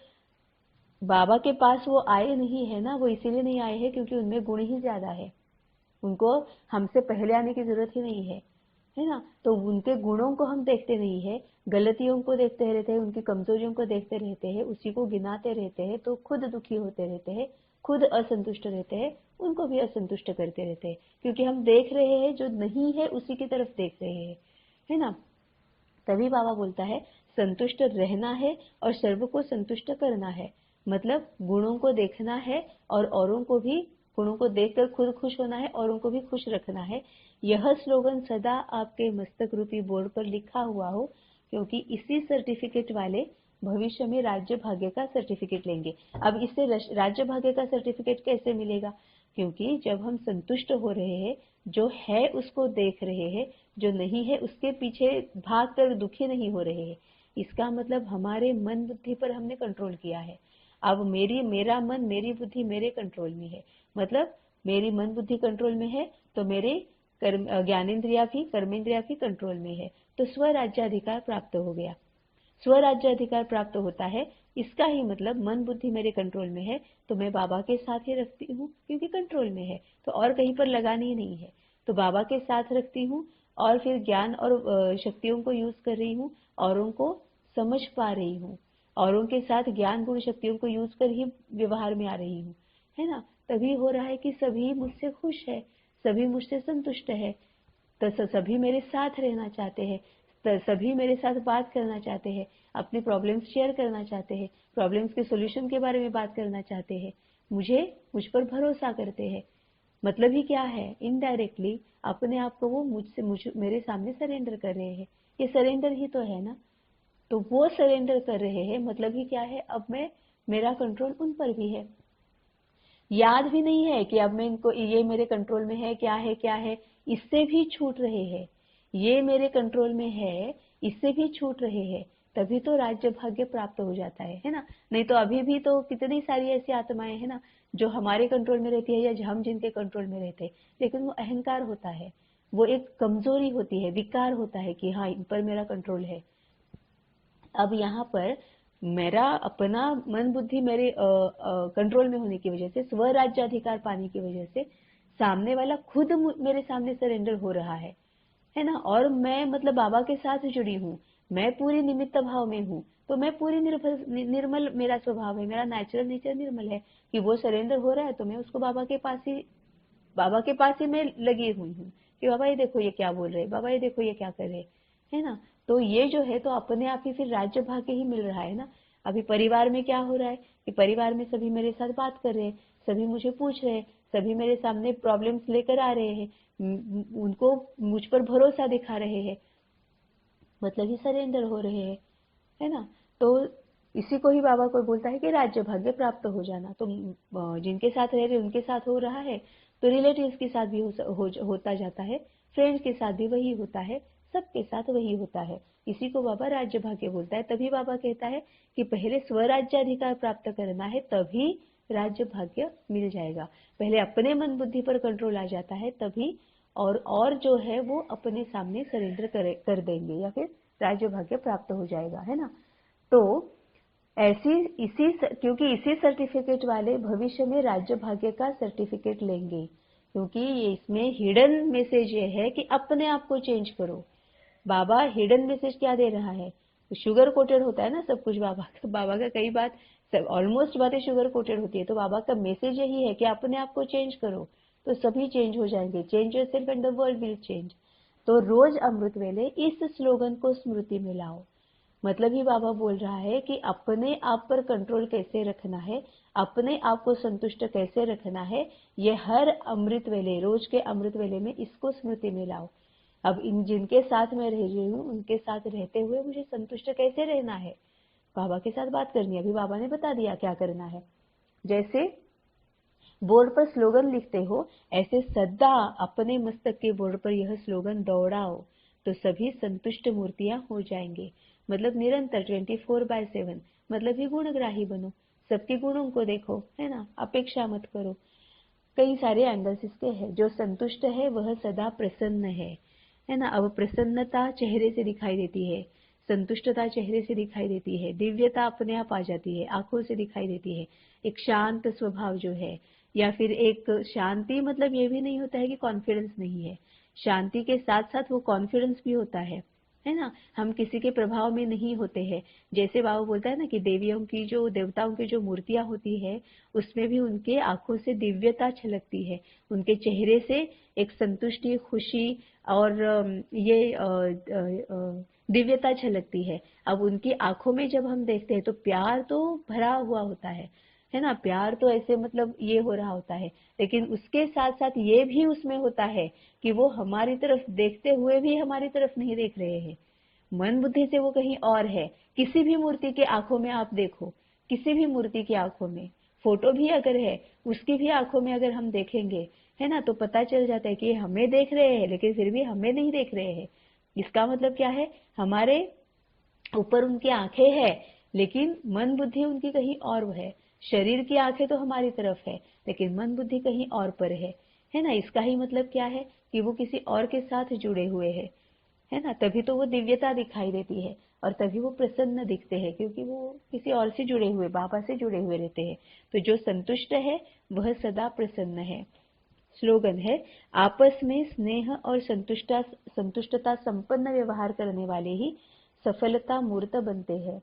A: बाबा के पास वो आए नहीं है ना, वो इसीलिए नहीं आए हैं क्योंकि उनमें गुण ही ज्यादा है, उनको हमसे पहले आने की जरूरत ही नहीं है ना। तो उनके गुणों को हम देखते नहीं है, गलतियों को देखते रहते हैं, उनकी कमजोरियों को देखते रहते हैं, उसी को गिनाते रहते हैं, तो खुद दुखी होते रहते हैं, खुद असंतुष्ट रहते हैं, उनको भी असंतुष्ट करते रहते हैं, क्योंकि हम देख रहे हैं जो नहीं है उसी की तरफ देख रहे हैं, है ना। तभी बाबा बोलता है संतुष्ट रहना है और सर्व को संतुष्ट करना है, मतलब गुणों को देखना है और औरों को भी गुणों को देखकर खुद खुश होना है, औरों को भी खुश रखना है। यह स्लोगन सदा आपके मस्तक रूपी बोर्ड पर लिखा हुआ हो, क्योंकि इसी सर्टिफिकेट वाले भविष्य में राज्य भाग्य का सर्टिफिकेट लेंगे। अब इससे राज्य भाग्य का सर्टिफिकेट कैसे मिलेगा? क्योंकि जब हम संतुष्ट हो रहे हैं, जो है उसको देख रहे हैं, जो नहीं है उसके पीछे भाग कर दुखी नहीं हो रहे हैं, इसका मतलब हमारे मन बुद्धि पर हमने कंट्रोल किया है। अब मेरा मन मेरी बुद्धि मेरे कंट्रोल में है, मतलब मेरी मन बुद्धि कंट्रोल में है तो मेरे ज्ञानेन्द्रिया भी कर्मेंद्रिया भी कंट्रोल में है, तो स्वराज्याधिकार प्राप्त हो गया। स्वराज्याधिकार प्राप्त होता है, इसका ही मतलब मन बुद्धि मेरे कंट्रोल में है तो मैं बाबा के साथ ही रखती हूँ, क्योंकि कंट्रोल में है तो और कहीं पर लगानी ही नहीं है, तो बाबा के साथ रखती हूँ और फिर ज्ञान और शक्तियों को यूज कर रही हूँ, औरों को समझ पा रही हूँ, औरों के साथ ज्ञान गुण शक्तियों को यूज कर ही व्यवहार में आ रही हूँ, है ना। तभी हो रहा है कि सभी मुझसे खुश है, सभी मुझसे संतुष्ट है, तो सभी मेरे साथ रहना चाहते हैं, तो सभी मेरे साथ बात करना चाहते हैं, अपनी प्रॉब्लम्स शेयर करना चाहते हैं, प्रॉब्लम्स के सॉल्यूशन के बारे में बात करना चाहते हैं, मुझ पर भरोसा करते हैं। मतलब ही क्या है? इनडायरेक्टली अपने आप को वो मेरे सामने सरेंडर कर रहे हैं। ये सरेंडर ही तो है ना। तो वो सरेंडर कर रहे हैं, मतलब ही क्या है? अब मेरा कंट्रोल उन पर भी है। याद भी नहीं है कि अब मैं इनको, ये मेरे कंट्रोल में है, क्या है, इससे भी छूट रहे हैं। ये मेरे कंट्रोल में है, इससे भी छूट रहे हैं, तभी तो राज्य भाग्य प्राप्त हो जाता है ना। नहीं तो अभी भी तो कितनी सारी ऐसी आत्माएं है ना जो हमारे कंट्रोल में रहती है या हम जिनके कंट्रोल में रहते हैं, लेकिन वो अहंकार होता है, वो एक कमजोरी होती है, विकार होता है कि हाँ इन पर मेरा कंट्रोल है। अब यहाँ पर मेरा अपना मन बुद्धि मेरे कंट्रोल में होने की वजह से, स्वराज्याधिकार पाने की वजह से सामने वाला खुद मेरे सामने सरेंडर हो रहा है ना। और मैं मतलब बाबा के साथ जुड़ी हूँ, मैं पूरी निमित्त भाव में हूँ, तो मैं पूरी निर्मल मेरा स्वभाव है, मेरा नेचुरल नेचर निर्मल है कि वो सरेंडर हो रहा है तो मैं उसको बाबा के पास ही मैं लगी हुई हूँ कि बाबा ये देखो ये क्या बोल रहे, बाबा ये देखो ये क्या कर रहे, है ना। तो ये जो है तो अपने आप ही फिर राज्य भाग्य ही मिल रहा है ना। अभी परिवार में क्या हो रहा है कि परिवार में सभी मेरे साथ बात कर रहे हैं, सभी मुझे पूछ रहे हैं, सभी मेरे सामने प्रॉब्लम्स लेकर आ रहे हैं, उनको मुझ पर भरोसा दिखा रहे हैं, मतलब ही सरेंडर हो रहे हैं, है ना। तो इसी को ही बाबा को बोलता है कि राज्य भाग्य प्राप्त हो जाना। तो जिनके साथ रह रहे उनके साथ हो रहा है, तो रिलेटिव्स के साथ भी होता जाता है, फ्रेंड्स के साथ भी वही होता है, सबके साथ वही होता है। इसी को बाबा राज्य भाग्य बोलता है। तभी बाबा कहता है कि पहले स्वराज्याधिकार प्राप्त करना है, तभी राज्य भाग्य मिल जाएगा। पहले अपने मन बुद्धि पर कंट्रोल आ जाता है तभी, और जो है वो अपने सामने सरेंडर कर देंगे या फिर राज्य भाग्य प्राप्त हो जाएगा, है ना। तो क्योंकि इसी सर्टिफिकेट वाले भविष्य में राज्य भाग्य का सर्टिफिकेट लेंगे, क्योंकि ये इसमें हिडन मैसेज ये है कि अपने आप को चेंज करो। बाबा हिडन मैसेज क्या दे रहा है? तो शुगर कोटेड होता है ना सब कुछ बाबा का कई बात, ऑलमोस्ट बातें शुगर कोटेड होती है, तो बाबा का मैसेज यही है कि अपने आप को चेंज करो तो सभी चेंज हो जाएंगे। Change yourself and the world will change. तो रोज अमृत वेले इस स्लोगन को स्मृति में लाओ। मतलब ही बाबा बोल रहा है कि अपने आप पर कंट्रोल कैसे रखना है, अपने आप को संतुष्ट कैसे रखना है, ये हर अमृत वेले, रोज के अमृत वेले में इसको स्मृति में लाओ। अब इन जिनके साथ मैं रह रही हूँ उनके साथ रहते हुए मुझे संतुष्ट कैसे रहना है, बाबा के साथ बात करनी है। अभी बाबा ने बता दिया क्या करना है। जैसे बोर्ड पर स्लोगन लिखते हो, ऐसे सदा अपने मस्तक के बोर्ड पर यह स्लोगन दौड़ाओ तो सभी संतुष्ट मूर्तियां हो जाएंगे। मतलब निरंतर 24/7, मतलब ही गुणग्राही बनो, सबके गुणों को देखो, है ना, अपेक्षा मत करो। कई सारे एंगल्स इसके हैं। जो संतुष्ट है वह सदा प्रसन्न है ना। अब प्रसन्नता चेहरे से दिखाई देती है, संतुष्टता चेहरे से दिखाई देती है, दिव्यता अपने आप आ जाती है, आंखों से दिखाई देती है। एक शांत स्वभाव जो है, या फिर एक शांति, मतलब ये भी नहीं होता है कि कॉन्फिडेंस नहीं है, शांति के साथ साथ वो कॉन्फिडेंस भी होता है ना। हम किसी के प्रभाव में नहीं होते हैं। जैसे बाबा बोलता है ना कि देवताओं की जो मूर्तियां होती है उसमें भी उनके आंखों से दिव्यता छलकती है, उनके चेहरे से एक संतुष्टि, खुशी और दिव्यता छलकती है। अब उनकी आंखों में जब हम देखते हैं तो प्यार तो भरा हुआ होता है ना। प्यार तो ऐसे मतलब ये हो रहा होता है, लेकिन उसके साथ साथ ये भी उसमें होता है कि वो हमारी तरफ देखते हुए भी हमारी तरफ नहीं देख रहे हैं। मन बुद्धि से वो कहीं और है। किसी भी मूर्ति के आंखों में आप देखो, किसी भी मूर्ति की आंखों में, फोटो भी अगर है उसकी भी आंखों में अगर हम देखेंगे, है ना, तो पता चल जाता है कि ये हमें देख रहे हैं लेकिन फिर भी हमें नहीं देख रहे हैं। इसका मतलब क्या है, हमारे ऊपर उनकी आंखें हैं लेकिन मन बुद्धि उनकी कहीं और है। शरीर की आंखें तो हमारी तरफ है लेकिन मन बुद्धि कहीं और पर है ना। इसका ही मतलब क्या है कि वो किसी और के साथ जुड़े हुए हैं, है ना। तभी तो वो दिव्यता दिखाई देती है और तभी वो प्रसन्न दिखते हैं, क्योंकि वो किसी और से जुड़े हुए, बाबा से जुड़े हुए रहते हैं। तो जो संतुष्ट है वह सदा प्रसन्न है। स्लोगन है, आपस में स्नेह और संतुष्टता संपन्न व्यवहार करने वाले ही सफलता मूर्त बनते हैं।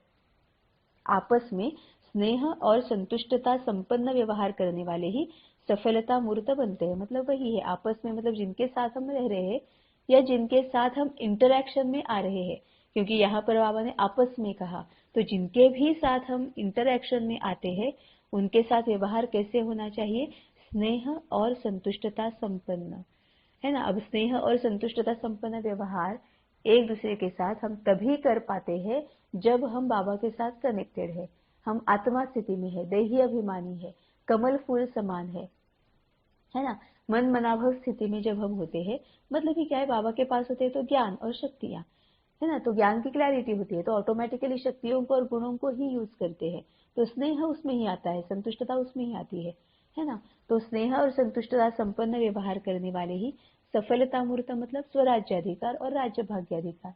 A: आपस में स्नेह और संतुष्टता संपन्न व्यवहार करने वाले ही सफलता मूर्त बनते हैं। मतलब वही है, आपस में मतलब जिनके साथ हम रह रहे हैं या जिनके साथ हम इंटरैक्शन में आ रहे हैं, क्योंकि यहाँ पर बाबा ने आपस में कहा, तो जिनके भी साथ हम इंटरैक्शन में आते हैं उनके साथ व्यवहार कैसे होना चाहिए, स्नेह और संतुष्टता संपन्न, है ना। अब स्नेह और संतुष्टता संपन्न व्यवहार एक दूसरे के साथ हम तभी कर पाते हैं जब हम बाबा के साथ कनेक्टेड है, हम आत्मा स्थिति में है, देही अभिमानी है, कमल फूल समान है ना। मन मनाभव स्थिति में जब हम होते हैं, मतलब कि क्या है, बाबा के पास होते हैं तो ज्ञान और शक्तियां, है ना, तो ज्ञान की क्लैरिटी होती है तो ऑटोमेटिकली शक्तियों को और गुणों को ही यूज करते हैं। तो स्नेह उसमें ही आता है, संतुष्टता उसमें ही आती है ना। तो स्नेह और संतुष्टता संपन्न व्यवहार करने वाले ही सफलता मूर्त, मतलब स्वराज्याधिकार और राज्य भाग्याधिकार,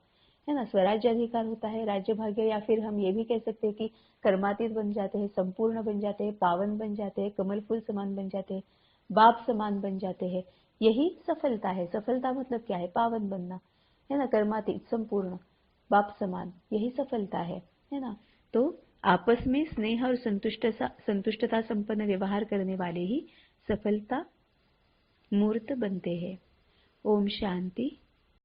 A: है ना। स्वराज्याधिकार होता है, राज्य भाग्य, या फिर हम ये भी कह सकते हैं कि कर्मातीत बन जाते हैं, संपूर्ण बन जाते हैं, पावन बन जाते हैं, कमल फूल समान बन जाते हैं, बाप समान बन जाते हैं। यही सफलता है। सफलता मतलब क्या है, पावन बनना, है ना, कर्मातीत, संपूर्ण, बाप समान, यही सफलता है ना। तो आपस में स्नेह और संतुष्टता संपन्न व्यवहार करने वाले ही सफलता मूर्त बनते हैं। ओम शांति।